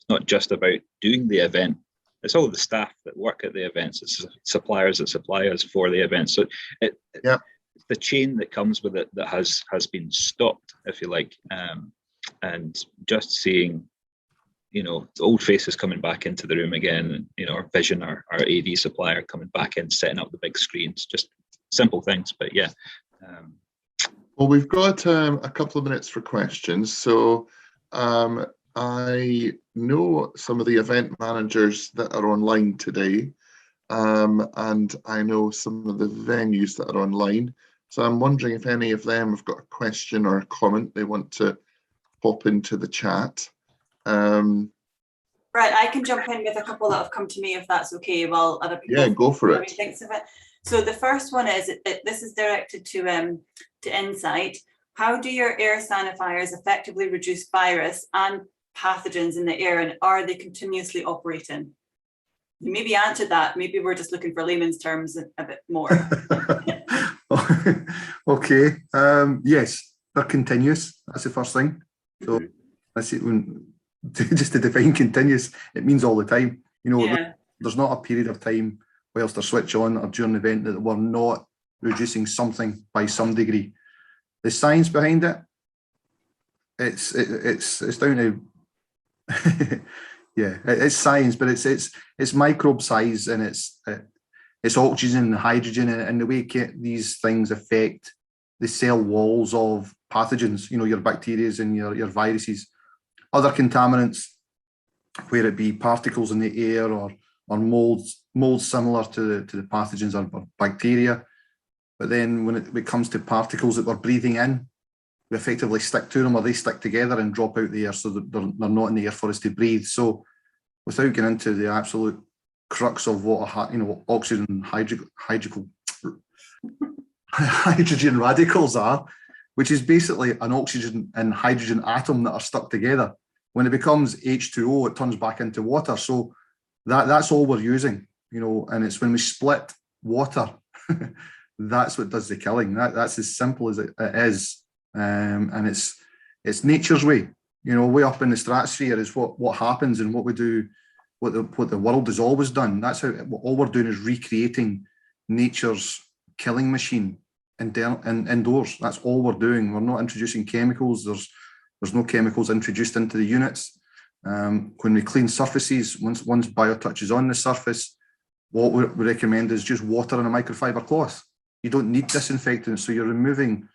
not just about doing the event; it's all the staff that work at the events. It's suppliers that supply us for the events. So it's the chain that comes with it that has been stopped, if you like, and just seeing old faces coming back into the room again. Our Vision, our AV supplier, coming back in, setting up the big screens. Just simple things, but yeah. Well, we've got a couple of minutes for questions. So I know some of the event managers that are online today, and I know some of the venues that are online. So I'm wondering if any of them have got a question or a comment they want to pop into the chat. Right, I can jump in with a couple that have come to me, if that's okay, while other people go for it. Thinks of it. So the first one is, this is directed to Insite. How do your air signifiers effectively reduce virus and pathogens in the air, and are they continuously operating? You maybe answered that. Maybe we're just looking for layman's terms a bit more. Okay. Yes, they're continuous. That's the first thing. So that's it. Just to define continuous, it means all the time. There's not a period of time whilst they're switched on or during the event that we're not reducing something by some degree. The science behind it, it's down to it's science, but it's microbe size, and it's oxygen and hydrogen, and the way these things affect the cell walls of pathogens, your bacteria and your viruses, other contaminants, where it be particles in the air or molds similar to the pathogens or bacteria. But then when it comes to particles that we're breathing in, we effectively stick to them, or they stick together and drop out the air, so that they're not in the air for us to breathe. So without getting into the absolute crux of what oxygen hydrogen radicals are, which is basically an oxygen and hydrogen atom that are stuck together. When it becomes H2O, it turns back into water. So that's all we're using, and it's when we split water, that's what does the killing. That's as simple as it is. And it's nature's way. Way up in the stratosphere is what happens, and what we do, what the world has always done. That's how all we're doing is recreating nature's killing machine indoors. That's all we're doing. We're not introducing chemicals. There's no chemicals introduced into the units. When we clean surfaces, once BioTouch is on the surface, what we recommend is just water and a microfiber cloth. You don't need disinfectant, so you're removing,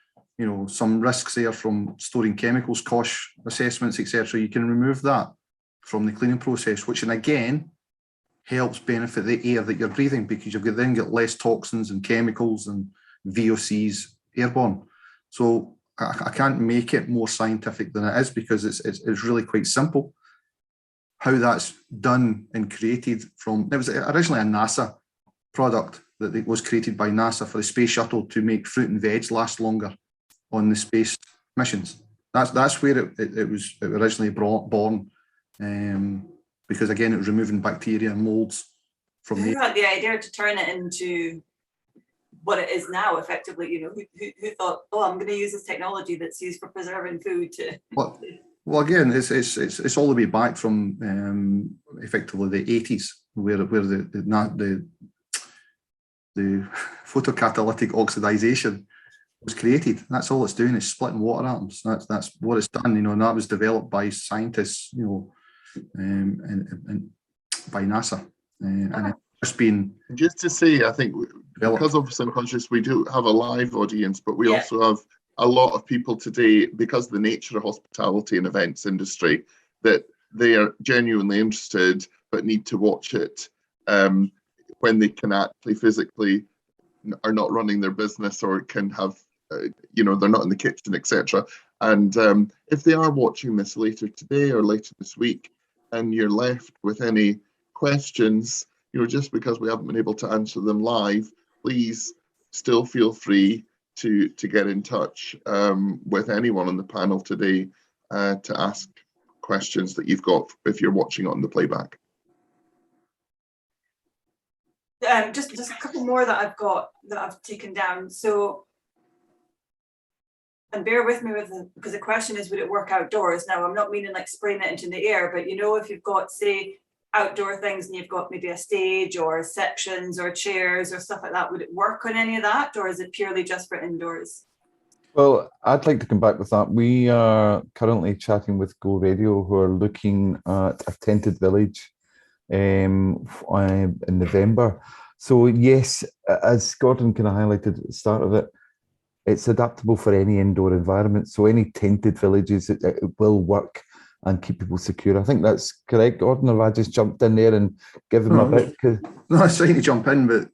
some risks there from storing chemicals, cost assessments, etc. You can remove that from the cleaning process, which again helps benefit the air that you're breathing, because you then get less toxins and chemicals and VOCs airborne. So I can't make it more scientific than it is, because it's really quite simple. How that's done and created from, it was originally a NASA product that was created by NASA for the space shuttle to make fruit and veg last longer on the space missions. That's where it was originally born, because again, it was removing bacteria and molds from Who had the idea to turn it into what it is now, effectively? You know, who thought, oh, I'm going to use this technology that's used for preserving food to... Well, again, it's all the way back from effectively the 80s, where the photocatalytic oxidation was created. That's all it's doing, is splitting water atoms. That's what it's done, you know, and that was developed by scientists, you know, and by NASA, and it's been just to say, I think because of Unconscious, we do have a live audience, but we also have a lot of people today, because of the nature of hospitality and events industry, that they are genuinely interested but need to watch it when they can actually physically are not running their business, or can have, you know, they're not in the kitchen, etc. And if they are watching this later today or later this week, and you're left with any questions, you know, just because we haven't been able to answer them live, please still feel free to get in touch with anyone on the panel today to ask questions that you've got if you're watching on the playback. Just a couple more that I've got that I've taken down. So, and bear with me because the question is, would it work outdoors? Now, I'm not meaning like spraying it into the air, but you know, if you've got, say, outdoor things and you've got maybe a stage or sections or chairs or stuff like that, would it work on any of that, or is it purely just for indoors? Well, I'd like to come back with that. We are currently chatting with Go Radio, who are looking at a tented village in November. So yes, as Gordon kind of highlighted at the start of it, it's adaptable for any indoor environment. So any tented villages, it will work and keep people secure. I think that's correct, Gordon, or I just jumped in there and give them a bit? No, it's trying to jump in, but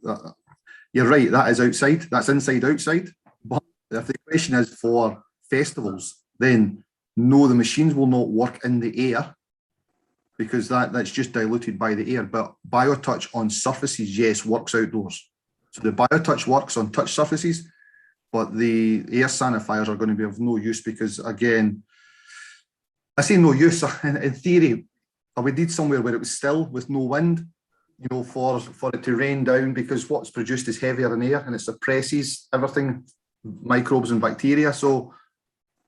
you're right, that is outside. That's inside, outside. But if the question is for festivals, then no, the machines will not work in the air, because that's just diluted by the air. But BioTouch on surfaces, yes, works outdoors. So the BioTouch works on touch surfaces, but the air sanifiers are going to be of no use, because, again, I say no use. In theory, I would need somewhere where it was still with no wind, you know, for it to rain down, because what's produced is heavier in air and it suppresses everything, microbes and bacteria. So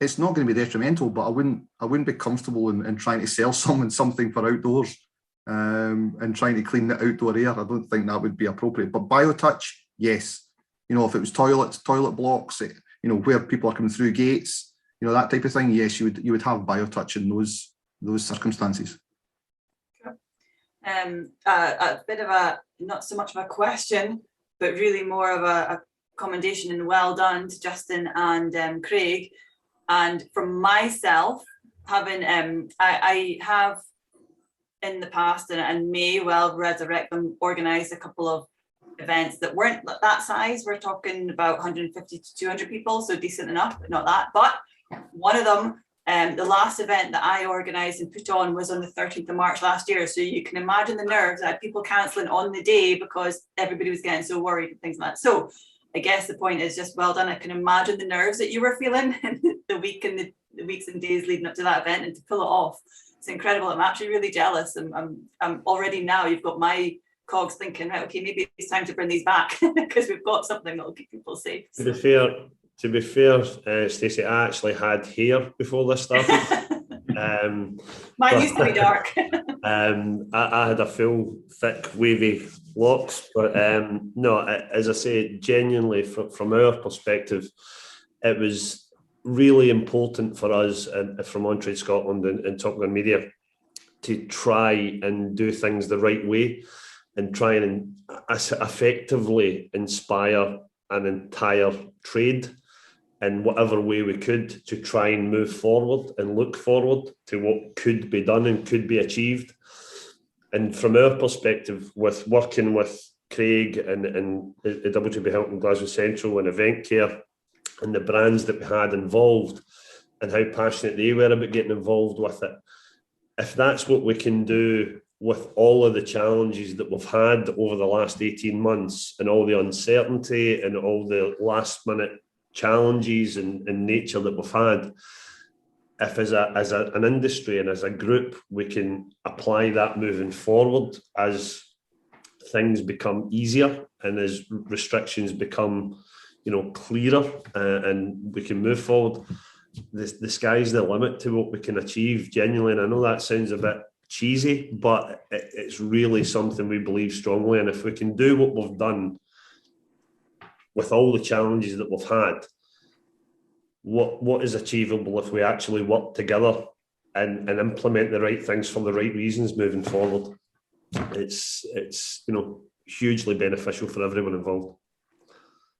it's not going to be detrimental, but I wouldn't be comfortable in trying to sell something for outdoors and trying to clean the outdoor air. I don't think that would be appropriate. But BioTouch, yes. You know, if it was toilet blocks, you know, where people are coming through gates, you know, that type of thing, yes, you would have BioTouch in those circumstances. A bit of a, not so much of a question, but really more of a commendation and well done to Justin and Craig. And from myself, having I have in the past and may well resurrect them, organised a couple of events that weren't that size. We're talking about 150 to 200 people, so decent enough, but not that. But one of them, the last event that I organised and put on was on the 13th of March last year. So you can imagine the nerves. I had people cancelling on the day because everybody was getting so worried and things like that. So I guess the point is just well done. I can imagine the nerves that you were feeling the week and the weeks and days leading up to that event, and to pull it off, it's incredible. I'm actually really jealous. I'm already now, you've got my cogs thinking, right, okay, maybe it's time to bring these back because we've got something that will keep people safe. So. To be fair, Stacey, I actually had hair before this started. Mine used to be dark. I had a full, thick, wavy locks, but no, as I say, genuinely from our perspective, it was really important for us from On Trade Scotland and Top Gun Media to try and do things the right way and try and effectively inspire an entire trade in whatever way we could to try and move forward and look forward to what could be done and could be achieved. And from our perspective, with working with Craig and the WTB Hilton Glasgow Central and Event Care and the brands that we had involved and how passionate they were about getting involved with it, if that's what we can do with all of the challenges that we've had over the last 18 months and all the uncertainty and all the last minute challenges and nature that we've had, if as an industry and as a group, we can apply that moving forward as things become easier and as restrictions become, clearer, and we can move forward, the sky's the limit to what we can achieve genuinely. And I know that sounds a bit cheesy, but it's really something we believe strongly. And if we can do what we've done with all the challenges that we've had, what is achievable if we actually work together and implement the right things for the right reasons moving forward? It's hugely beneficial for everyone involved.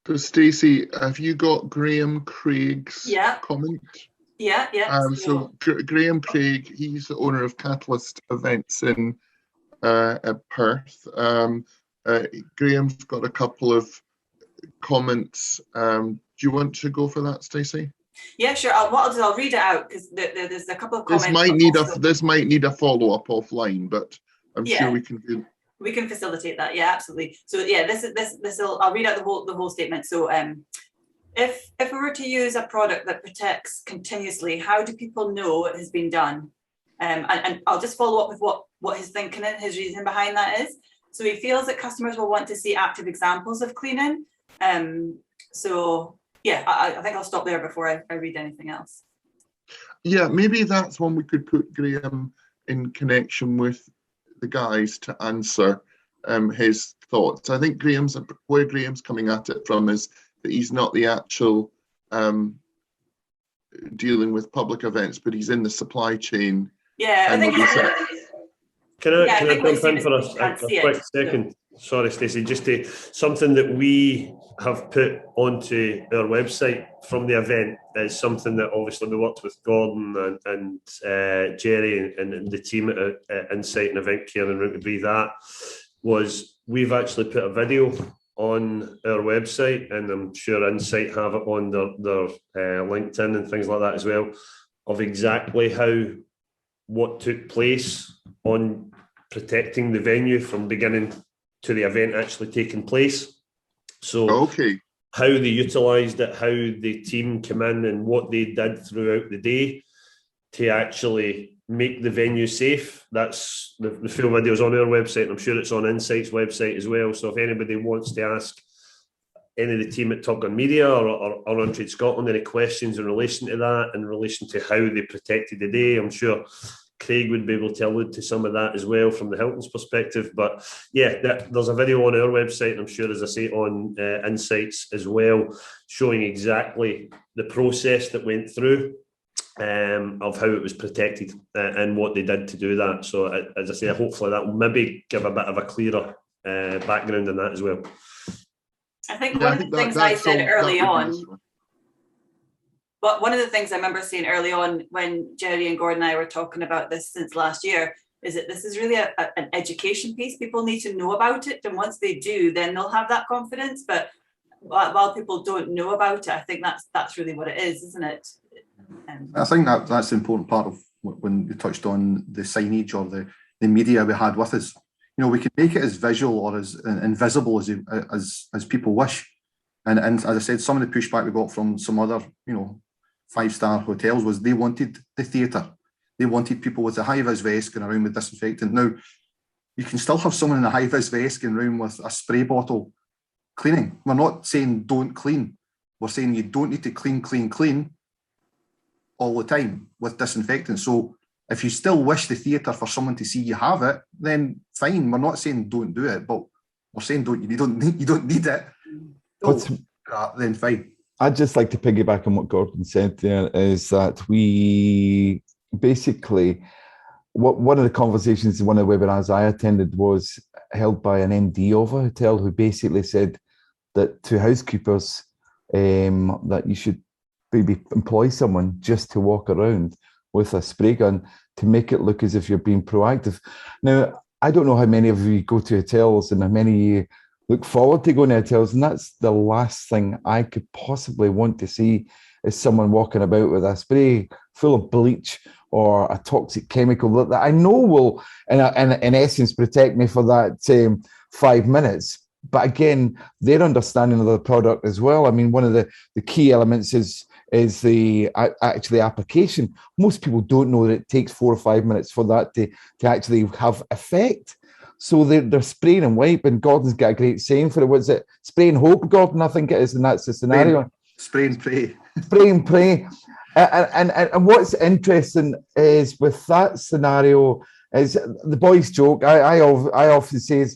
So Stacey, have you got Graham Craig's comment? Yeah. So Graham Craig, he's the owner of Catalyst Events in Perth. Graham's got a couple of comments. Do you want to go for that, Stacey? Yeah, sure. What I'll do, I'll read it out because there's a couple of comments. This might need a follow-up offline, but I'm sure we can do. We can facilitate that. Yeah, absolutely. So yeah, I'll read out the whole statement. So if we were to use a product that protects continuously, how do people know it has been done? And I'll just follow up with what his thinking and his reason behind that is. So he feels that customers will want to see active examples of cleaning. So yeah, I think I'll stop there before I read anything else. Yeah, maybe that's one we could put Graham in connection with the guys to answer his thoughts. I think where Graham's coming at it from is that he's not the actual dealing with public events, but he's in the supply chain. Yeah, I think Can I jump in for a quick second? Sorry, Stacey, just something that we have put onto our website from the event is something that obviously we worked with Gordon and Gerry and the team at Insite and Event Care and Room to Breathe. That was, we've actually put a video on our website, and I'm sure Insite have it on their LinkedIn and things like that as well, of exactly what took place on protecting the venue from beginning to the event actually taking place. So how they utilised it, how the team came in and what they did throughout the day to actually make the venue safe. That's the full video's on our website, and I'm sure it's on Insite's website as well. So if anybody wants to ask any of the team at Top Gun Media or On Trade Scotland any questions in relation to that, in relation to how they protected the day, I'm sure Craig would be able to allude to some of that as well from the Hilton's perspective. But yeah, there's a video on our website, and I'm sure, as I say, on Insights as well, showing exactly the process that went through of how it was protected and what they did to do that. So as I say, hopefully that will maybe give a bit of a clearer background on that as well. I think one of the things I said early on, but one of the things I remember saying early on when Gerry and Gordon and I were talking about this since last year is that this is really an education piece. People need to know about it, and once they do, then they'll have that confidence. But while people don't know about it, I think that's really what it is, isn't it? I think that's the important part of when you touched on the signage or the media we had with us. We can make it as visual or as invisible as people wish. And as I said, some of the pushback we got from some other, 5-star hotels was they wanted the theatre. They wanted people with a high-vis vest going around with disinfectant. Now, you can still have someone in a high-vis vest going around with a spray bottle cleaning. We're not saying don't clean. We're saying you don't need to clean all the time with disinfectant. So if you still wish the theatre for someone to see you have it, then fine. We're not saying don't do it, but we're saying you don't need it. Then fine. I'd just like to piggyback on what Gordon said there, is that we basically, one of the conversations in one of the webinars I attended was held by an MD of a hotel who basically said that to housekeepers that you should maybe employ someone just to walk around with a spray gun to make it look as if you're being proactive. Now, I don't know how many of you go to hotels and how many look forward to going to hotels, and that's the last thing I could possibly want to see is someone walking about with a spray full of bleach or a toxic chemical that I know will, in essence, protect me for that 5 minutes. But again, their understanding of the product as well. I mean, one of the key elements is the actually application. Most people don't know that it takes 4 or 5 minutes for that to actually have effect. So they're spraying and wipe, and Gordon's got a great saying for it. What's it? Spray and hope, Gordon, I think it is, and that's the scenario. Spray and pray. Spray and pray. And what's interesting is with that scenario is the boys joke. I often say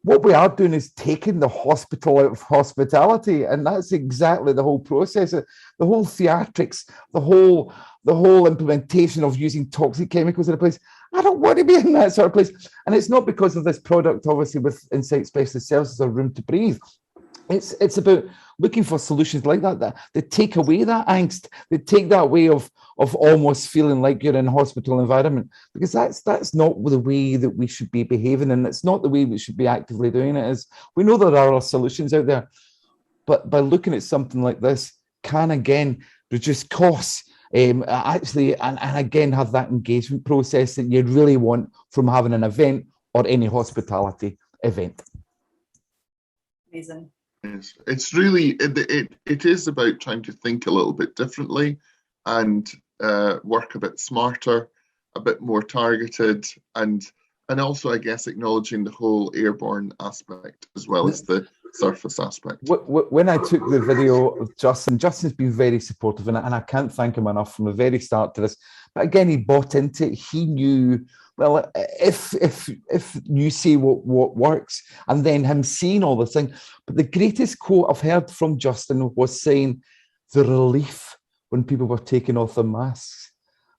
what we are doing is taking the hospital out of hospitality, and that's exactly the whole process, the whole theatrics, the whole implementation of using toxic chemicals in a place. I don't want to be in that sort of place, and it's not because of this product. Obviously, with Insite Specialist Services or Room to Breathe, it's about looking for solutions like that take away that angst, they take that way of almost feeling like you're in a hospital environment, because that's not the way that we should be behaving, and it's not the way we should be actively doing it. Is we know there are solutions out there, but by looking at something like this can again reduce costs, actually, and again have that engagement process that you really want from having an event or any hospitality event. Amazing. Yes, it's really it is about trying to think a little bit differently and work a bit smarter, a bit more targeted, and also, I guess, acknowledging the whole airborne aspect as well as the surface aspect. When I took the video of Justin's been very supportive, and I can't thank him enough from the very start to this. But again, he bought into it. He knew, well, if you see what works, and then him seeing all the things. But the greatest quote I've heard from Justin was saying the relief when people were taking off their masks.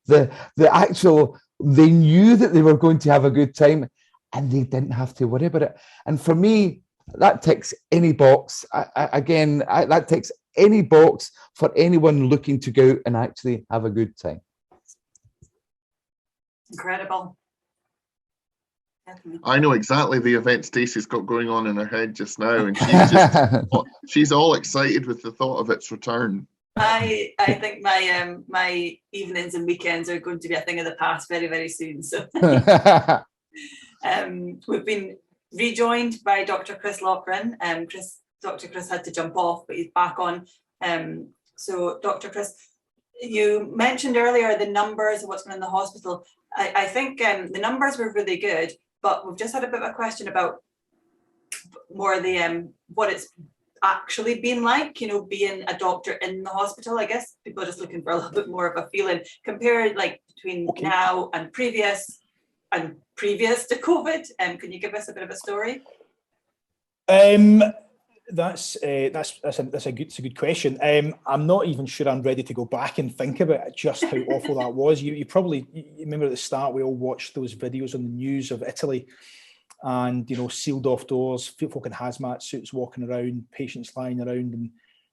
The actual, they knew that they were going to have a good time, and they didn't have to worry about it. And for me, that ticks any box. That ticks any box for anyone looking to go out and actually have a good time. Incredible. Definitely. I know exactly the event Stacey's got going on in her head just now, and she's all excited with the thought of its return. I think my evenings and weekends are going to be a thing of the past very, very soon. So we've been rejoined by Dr. Chris Lochrin. Dr. Chris had to jump off, but he's back on. So Dr. Chris, you mentioned earlier the numbers of what's going on in the hospital. I think the numbers were really good, but we've just had a bit of a question about more the what it's actually been like, being a doctor in the hospital. I guess people are just looking for a little bit more of a feeling compared, like between now and previous to COVID. Can you give us a bit of a story? That's a good question. I'm not even sure I'm ready to go back and think about just how awful that was. You probably remember at the start we all watched those videos on the news of Italy, and sealed off doors, folk in hazmat suits walking around, patients lying around, and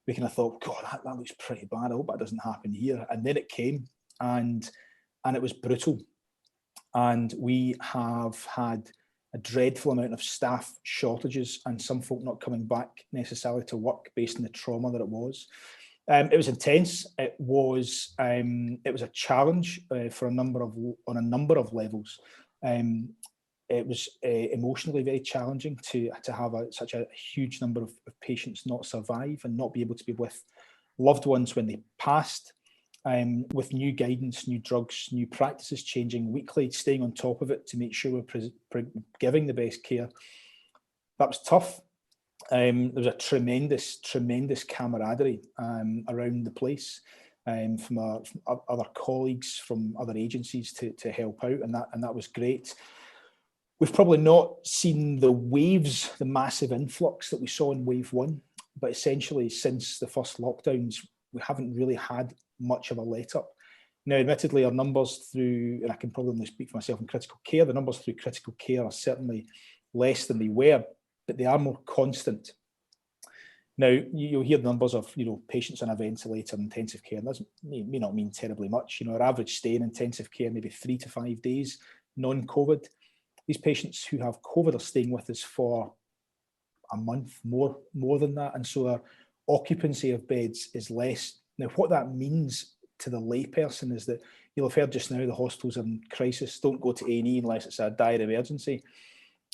we kind of thought, God, that looks pretty bad. I hope that doesn't happen here. And then it came, and it was brutal. And we have had a dreadful amount of staff shortages, and some folk not coming back necessarily to work based on the trauma that it was. It was intense. It was a challenge on a number of levels. It was emotionally very challenging to have such a huge number of patients not survive and not be able to be with loved ones when they passed. With new guidance, new drugs, new practices changing weekly, staying on top of it to make sure we're giving the best care. That was tough. There was a tremendous camaraderie around the place, from other colleagues, from other agencies to help out, and that was great. We've probably not seen the waves, the massive influx that we saw in wave 1, but essentially since the first lockdowns, we haven't really had much of a let up. Now, admittedly, our numbers through, and I can probably only speak for myself in critical care, the numbers through critical care are certainly less than they were, but they are more constant. Now, you'll hear the numbers of patients on a ventilator, intensive care, and that may not mean terribly much. Our average stay in intensive care, maybe 3 to 5 days, non-COVID. These patients who have COVID are staying with us for a month, more than that, and so our occupancy of beds is less. Now, what that means to the layperson is that you'll have heard just now the hospitals are in crisis. Don't go to A&E unless it's a dire emergency.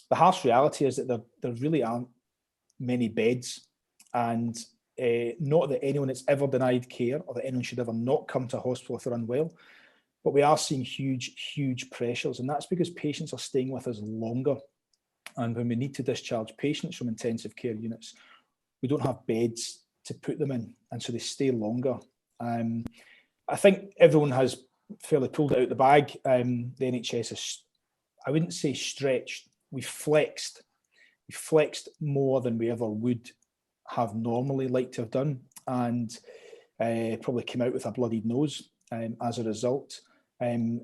The harsh reality is that there really aren't many beds, and not that anyone that's ever denied care or that anyone should ever not come to a hospital if they're unwell, but we are seeing huge pressures, and that's because patients are staying with us longer. And when we need to discharge patients from intensive care units, we don't have beds to put them in, and so they stay longer. I think everyone has fairly pulled it out the bag. The NHS is, I wouldn't say stretched, we flexed more than we ever would have normally liked to have done, and probably came out with a bloodied nose as a result.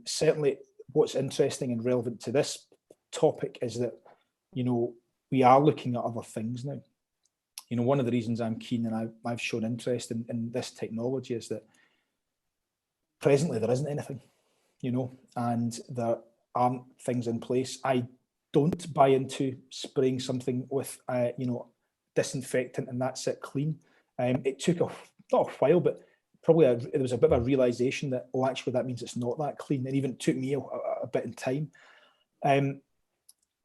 Certainly what's interesting and relevant to this topic is that, you know, we are looking at other things now. You know, one of the reasons I'm keen and I've shown interest in this technology is that presently there isn't anything, you know, and there aren't things in place. I don't buy into spraying something with, you know, disinfectant and that's it clean. It took not a while, but probably there was a bit of a realization that, oh, actually that means it's not that clean. And even took me a bit in time. And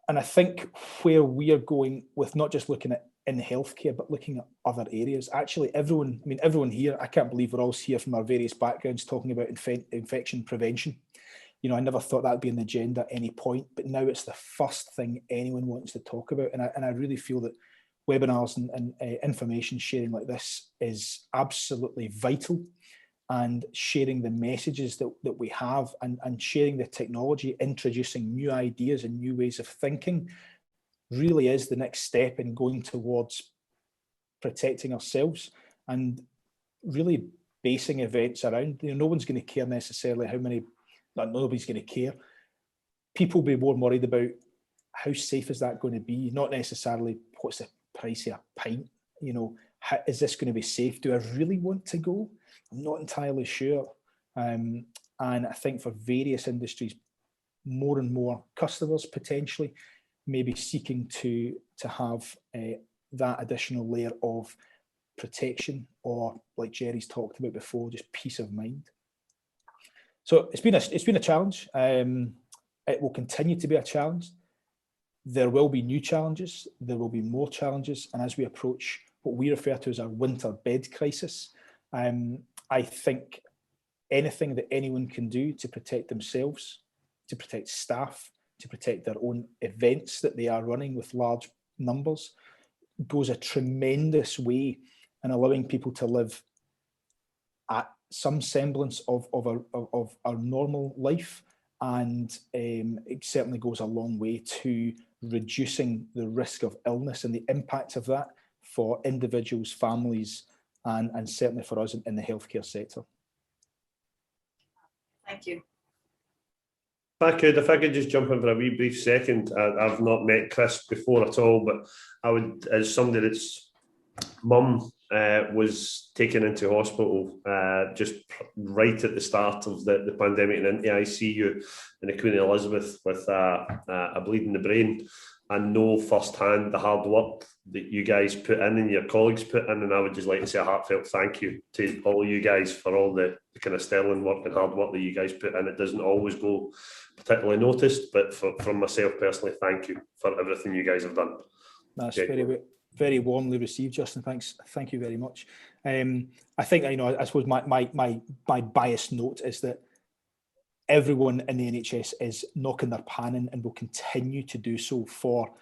I think where we are going with not just looking at in healthcare, but looking at other areas, actually everyone here, I can't believe we're all here from our various backgrounds talking about infection prevention. You know, I never thought that'd be on the agenda at any point, but now it's the first thing anyone wants to talk about. And I really feel that webinars and information sharing like this is absolutely vital, and sharing the messages that we have and sharing the technology, introducing new ideas and new ways of thinking really is the next step in going towards protecting ourselves and really basing events around, you know, no one's going to care necessarily how many, nobody's going to care. People will be more worried about how safe is that going to be, not necessarily what's the price of a pint, you know, how, is this going to be safe? Do I really want to go? I'm not entirely sure. And I think for various industries, more and more customers potentially maybe seeking to have that additional layer of protection, or like Gerry's talked about before, just peace of mind. So it's been a challenge. It will continue to be a challenge. There will be new challenges. There will be more challenges. And as we approach what we refer to as our winter bed crisis, I think anything that anyone can do to protect themselves, to protect staff, to protect their own events that they are running with large numbers, goes a tremendous way in allowing people to live at some semblance of our normal life. And it certainly goes a long way to reducing the risk of illness and the impact of that for individuals, families, and certainly for us in the healthcare sector. Thank you. If I could just jump in for a wee brief second. I've not met Chris before at all, but I would, as somebody that's mum was taken into hospital just right at the start of the pandemic and into ICU in the Queen Elizabeth with a bleed in the brain, and know firsthand the hard work that you guys put in and your colleagues put in. And I would just like to say a heartfelt thank you to all you guys for all the kind of sterling work and hard work that you guys put in. It doesn't always go particularly noticed, but from myself personally, thank you for everything you guys have done. That's very warmly received, Justin. Thanks. Thank you very much. I think, you know, I suppose my biased note is that everyone in the NHS is knocking their pan in and will continue to do so for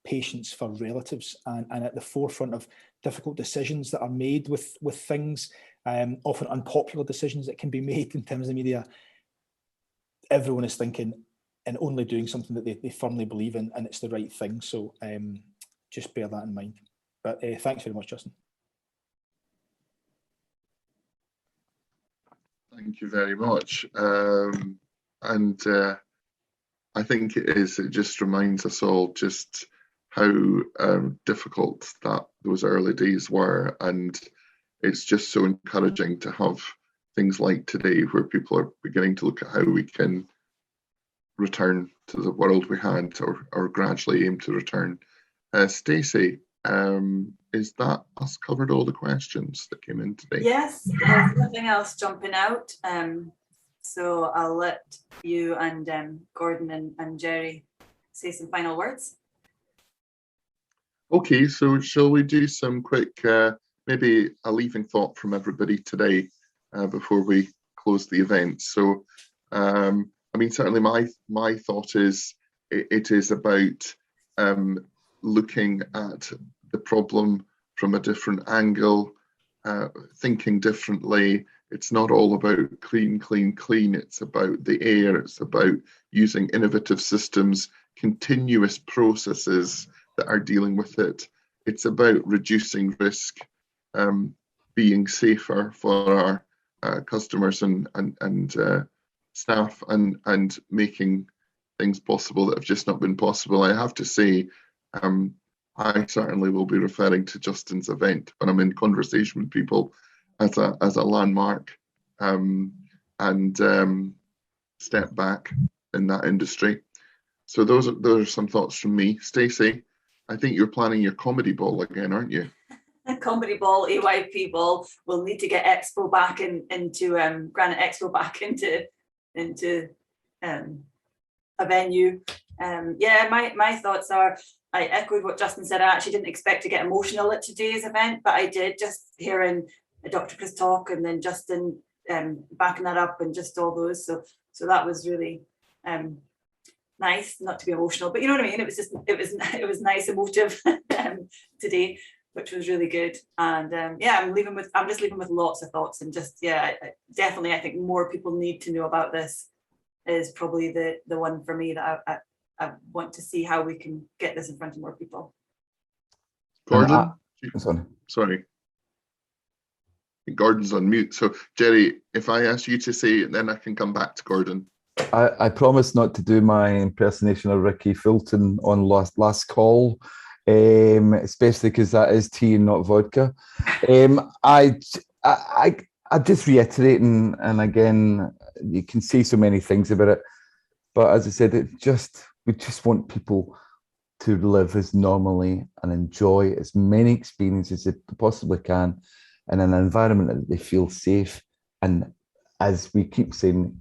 patients, for relatives, and at the forefront of difficult decisions that are made with things, often unpopular decisions that can be made in terms of the media. Everyone is thinking and only doing something that they firmly believe in, and it's the right thing. So just bear that in mind. But thanks very much, Justin. Thank you very much. I think it just reminds us all just how difficult that those early days were. And it's just so encouraging to have things like today where people are beginning to look at how we can return to the world we had, or gradually aim to return. Stacey, is that us covered all the questions that came in today? Yes, there's nothing else jumping out. So I'll let you and Gordon and Gerry say some final words. Okay, so shall we do some quick, maybe a leaving thought from everybody today before we close the event? So, I mean, certainly my thought is it is about looking at the problem from a different angle, thinking differently. It's not all about clean, clean, clean. It's about the air. It's about using innovative systems, continuous processes that are dealing with it. It's about reducing risk, being safer for our customers and staff, and making things possible that have just not been possible. I have to say, I certainly will be referring to Justin's event when I'm in conversation with people as a landmark, and step back in that industry. So those are some thoughts from me. Stacey, I think you're planning your comedy ball again, aren't you? Comedy ball, AYP ball. We'll need to get Expo back into Granite Expo back into a venue. Yeah, my thoughts are, I echoed what Justin said. I actually didn't expect to get emotional at today's event, but I did, just hearing Dr. Chris talk and then Justin backing that up, and just all those. So that was really nice, not to be emotional, but you know what I mean. It was nice, emotive today, which was really good. And yeah, I'm just leaving with lots of thoughts, and just definitely I think more people need to know about this is probably the one for me that I want to see how we can get this in front of more people. Gordon, sorry. Gordon's on mute. So Gerry, if I ask you to say it, then I can come back to Gordon. I promise not to do my impersonation of Ricky Fulton on last call, especially because that is tea and not vodka. I just reiterating, and again, you can say so many things about it, but as I said, we just want people to live as normally and enjoy as many experiences as they possibly can in an environment that they feel safe and, as we keep saying,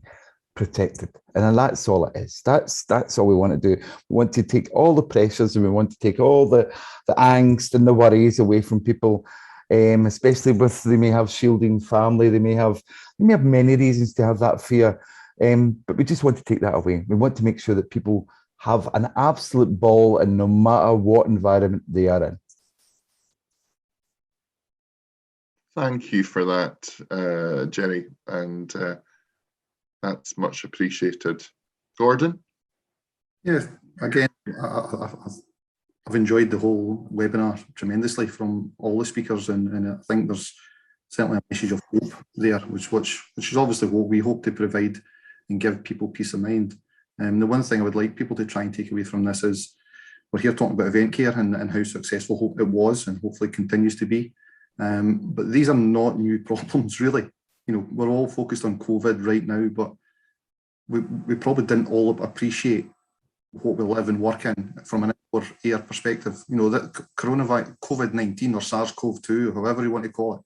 protected. And that's all it is. That's all we want to do. We want to take all the pressures, and we want to take all the angst and the worries away from people, especially with, they may have shielding family, they may have many reasons to have that fear, but we just want to take that away. We want to make sure that people have an absolute ball, and no matter what environment they are in. Thank you for that, Gerry, and that's much appreciated. Gordon? Yeah, again, I've enjoyed the whole webinar tremendously from all the speakers, and I think there's certainly a message of hope there, which is obviously what we hope to provide and give people peace of mind. The one thing I would like people to try and take away from this is, we're here talking about event care and how successful it was and hopefully continues to be. But these are not new problems, really. You know, we're all focused on COVID right now, but we probably didn't all appreciate what we live and work in from an indoor air perspective. You know, that coronavirus, COVID-19 or SARS-CoV-2, or however you want to call it,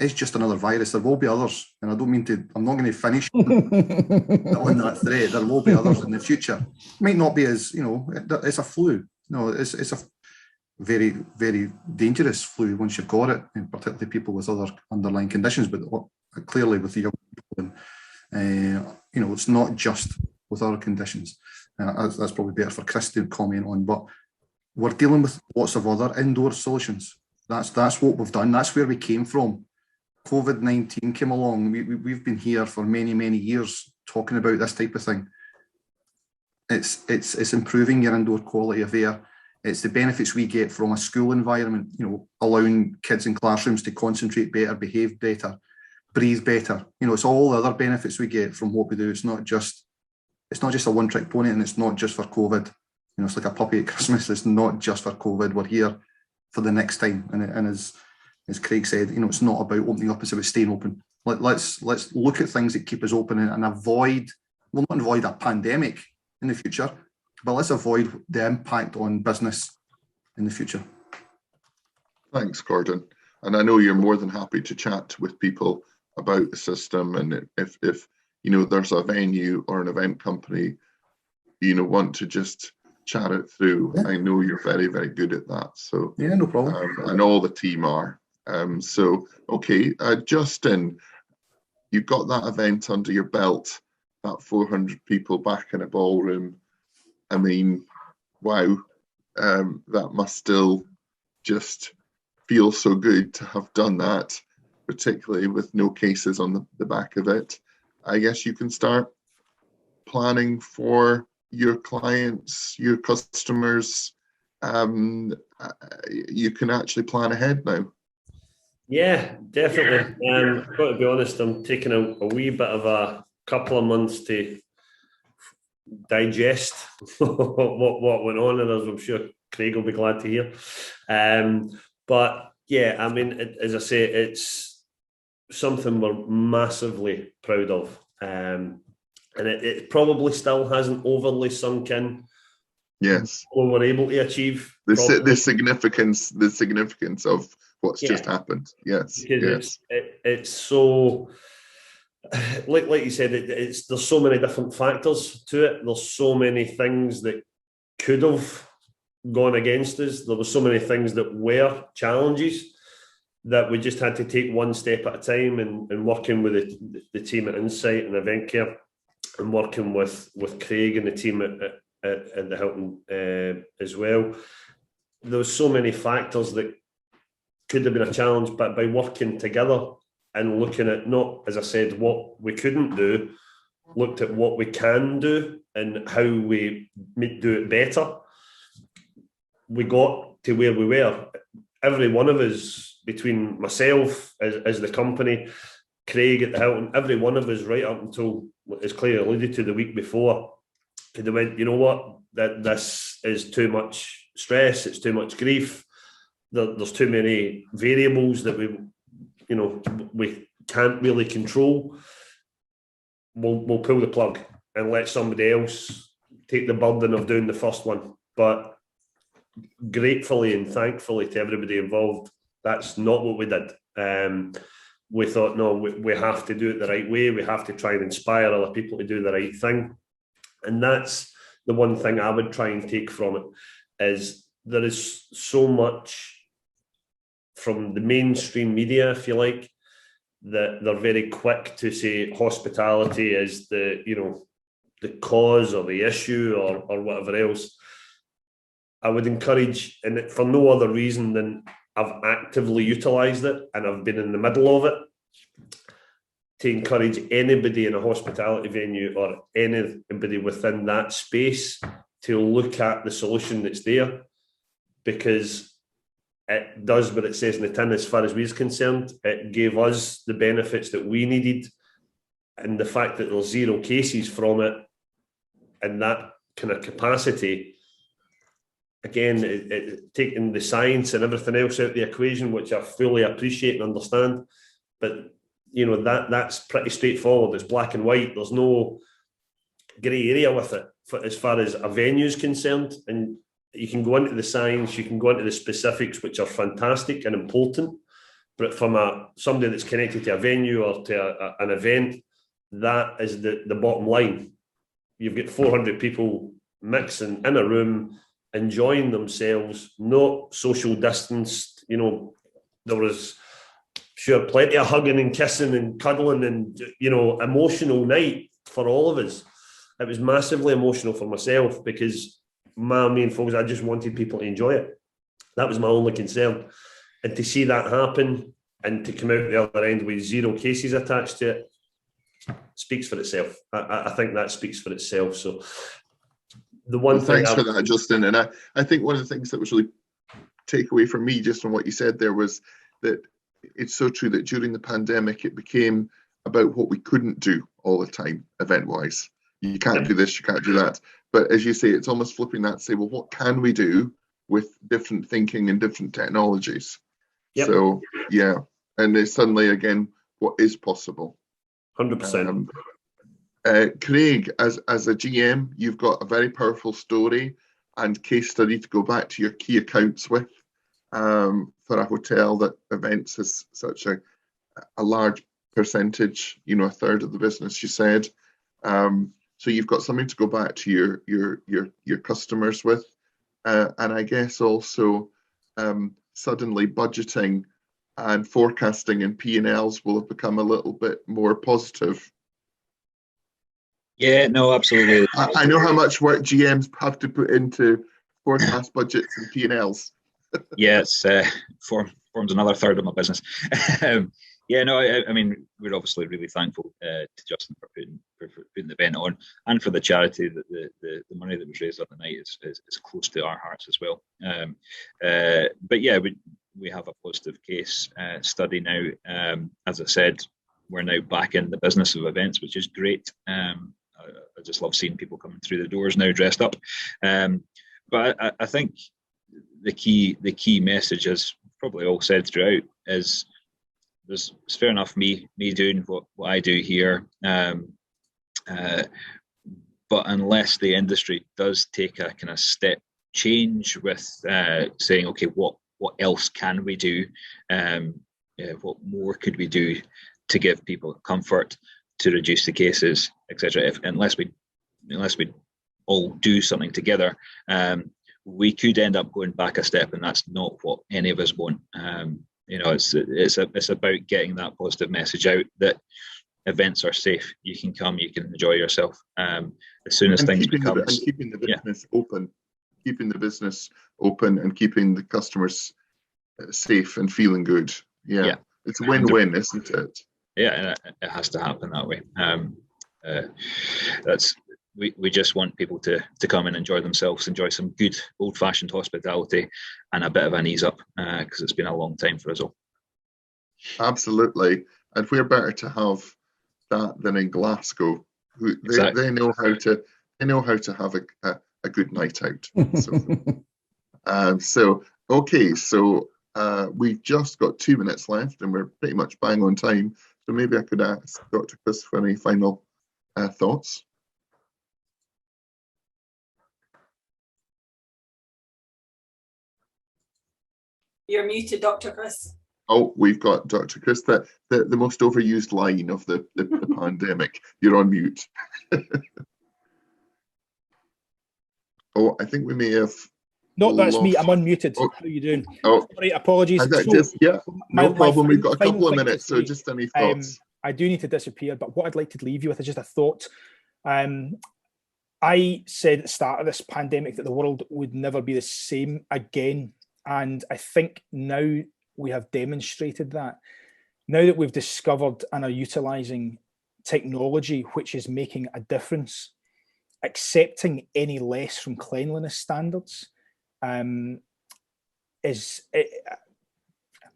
is just another virus. There will be others, and I don't mean to, I'm not going to finish on that thread. There will be others in the future. It might not be as, you know, it's a flu. No, it's a very, very dangerous flu once you've got it, and particularly people with other underlying conditions, but clearly with the young people. And, you know, it's not just with other conditions. That's probably better for Chris to comment on, but we're dealing with lots of other indoor solutions. That's what we've done. That's where we came from. COVID-19 came along. We've been here for many, many years talking about this type of thing. It's improving your indoor quality of air. It's the benefits we get from a school environment, you know, allowing kids in classrooms to concentrate better, behave better, breathe better. You know, it's all the other benefits we get from what we do. It's not just a one-trick pony, and it's not just for COVID. You know, it's like a puppy at Christmas. It's not just for COVID. We're here for the next time. And as Craig said, you know, it's not about opening up, it's about staying open. Let's look at things that keep us open and not avoid a pandemic in the future, but let's avoid the impact on business in the future. Thanks, Gordon. And I know you're more than happy to chat with people about the system, and if there's a venue or an event company want to just chat it through. Yeah. I know you're very, very good at that. So yeah, no problem. And all the team are. So okay, Justin, you've got that event under your belt, that 400 people back in a ballroom. I mean, wow, that must still just feel so good to have done that, particularly with no cases on the back of it. I guess you can start planning for your clients, your customers. You can actually plan ahead now. Yeah, definitely. I've got to be honest, I'm taking a wee bit of a couple of months to digest what went on, and as I'm sure Craig will be glad to hear. But yeah, I mean, as I say, it's something we're massively proud of. And it probably still hasn't overly sunk in. Yes. What we're able to achieve. The significance of what's just happened. Yes. Because it's so, like you said, there's so many different factors to it. There's so many things that could have gone against us. There were so many things that were challenges that we just had to take one step at a time, and working with the team at Insite and Event Care, and working with Craig and the team at the Hilton as well. There was so many factors that could have been a challenge, but by working together and looking at, not, as I said, what we couldn't do, looked at what we can do and how we do it better, we got to where we were. Every one of us, between myself as the company, Craig at the Hilton, every one of us right up until, as Claire alluded to, the week before, they went, you know what, that this is too much stress, it's too much grief, there's too many variables that we can't really control. We'll pull the plug and let somebody else take the burden of doing the first one. But gratefully and thankfully to everybody involved, that's not what we did. We thought, no, we have to do it the right way. We have to try and inspire other people to do the right thing. And that's the one thing I would try and take from it, is there is so much from the mainstream media, if you like, that they're very quick to say hospitality is the cause or the issue or whatever else. I would encourage, and for no other reason than I've actively utilised it and I've been in the middle of it, to encourage anybody in a hospitality venue or anybody within that space to look at the solution that's there, because it does what it says in the tin as far as we're concerned. It gave us the benefits that we needed, and the fact that there's 0 cases from it and that kind of capacity, again, taking the science and everything else out of the equation, which I fully appreciate and understand, but that's pretty straightforward. It's black and white. There's no grey area with it as far as a venue is concerned. And you can go into the science, you can go into the specifics, which are fantastic and important. But from somebody that's connected to a venue or to an event, that is the bottom line. You've got 400 people mixing in a room, enjoying themselves, not social distanced. There was plenty of hugging and kissing and cuddling and, emotional night for all of us. It was massively emotional for myself, because my main focus, I just wanted people to enjoy it. That was my only concern. And to see that happen and to come out the other end with 0 cases attached to it speaks for itself. I think that speaks for itself. So the one thing... Thanks for that, Justin. And I think one of the things that was really take away from me just from what you said there was that it's so true that during the pandemic, it became about what we couldn't do all the time, event-wise. You can't do this, you can't do that. But as you say, it's almost flipping that to say, well, what can we do with different thinking and different technologies? Yep. So, yeah. And there's suddenly, again, what is possible? 100%. Craig, as a GM, you've got a very powerful story and case study to go back to your key accounts with. for a hotel that events is such a large percentage, a third of the business, you said. So you've got something to go back to your customers with, and I guess also suddenly budgeting and forecasting and P&Ls will have become a little bit more positive. Yeah, no, absolutely. I know how much work GMs have to put into forecast budgets and P&Ls. Yeah, it's forms another third of my business. Yeah, no, I mean, we're obviously really thankful to Justin for putting the event on, and for the charity that the money that was raised on the night is close to our hearts as well. But yeah, we have a positive case study now. As I said, we're now back in the business of events, which is great. I just love seeing people coming through the doors now dressed up. But I think the key message, as probably all said throughout, is it's fair enough me doing what I do here, but unless the industry does take a kind of step change with saying, okay, what else can we do? What more could we do to give people comfort, to reduce the cases, etc. Unless we all do something together, we could end up going back a step, and that's not what any of us want. It's about getting that positive message out that events are safe. You can come, you can enjoy yourself. As soon as things become keeping the business open, keeping the business open, and keeping the customers safe and feeling good. Yeah. It's a win-win, isn't it? Yeah, it has to happen that way. We just want people to come and enjoy themselves, enjoy some good old-fashioned hospitality, and a bit of an ease up, because it's been a long time for us all. Absolutely, and we're better to have that than in Glasgow. Exactly. They know how to have a good night out. So we've just got 2 minutes left, and we're pretty much bang on time. So maybe I could ask Dr. Chris for any final thoughts. You're muted, Dr. Chris. Oh, we've got Dr. Chris, the most overused line of the pandemic. You're on mute. Oh, I think we may have. No, that's me. I'm unmuted. Oh. How are you doing? Oh, sorry, apologies. No problem. We've got a couple of minutes, so just any thoughts. I do need to disappear, but what I'd like to leave you with is just a thought. I said at the start of this pandemic that the world would never be the same again. And I think now we have demonstrated that. Now that we've discovered and are utilising technology which is making a difference, accepting any less from cleanliness standards is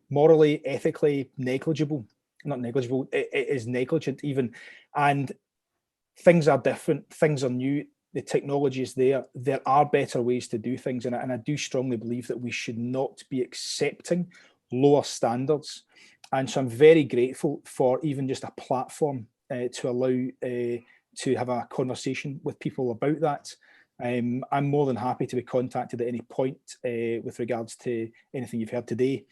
morally, ethically negligible. Not negligible, it is negligent even. And things are different, things are new, the technology is there. There are better ways to do things, and I do strongly believe that we should not be accepting lower standards. And so I'm very grateful for even just a platform to allow to have a conversation with people about that. I'm more than happy to be contacted at any point with regards to anything you've heard today.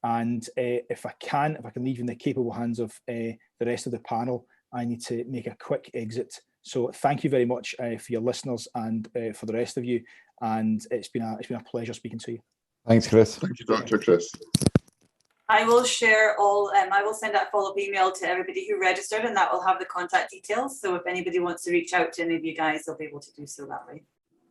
And if I can leave you in the capable hands of the rest of the panel, I need to make a quick exit. So thank you very much for your listeners and for the rest of you. And it's been a pleasure speaking to you. Thanks, Chris. Thank you, Dr. Chris. I will share all, I will send out a follow-up email to everybody who registered, and that will have the contact details. So if anybody wants to reach out to any of you guys, they'll be able to do so that way.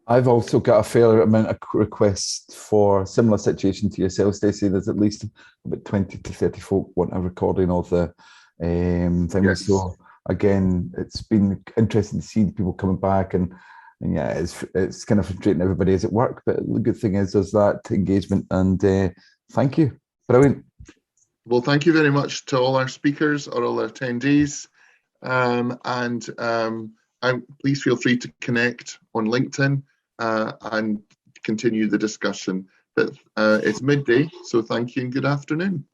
I've also got a fair amount of requests for similar situation to yourself, Stacey. There's at least about 20 to 30 folk want a recording of the thing. Yes. So again, it's been interesting to see people coming back, and yeah, it's kind of frustrating everybody is at work. But the good thing is there's that engagement, and thank you. Brilliant. Well, thank you very much to all our speakers or all our attendees, please feel free to connect on LinkedIn and continue the discussion. But it's midday, so thank you and good afternoon.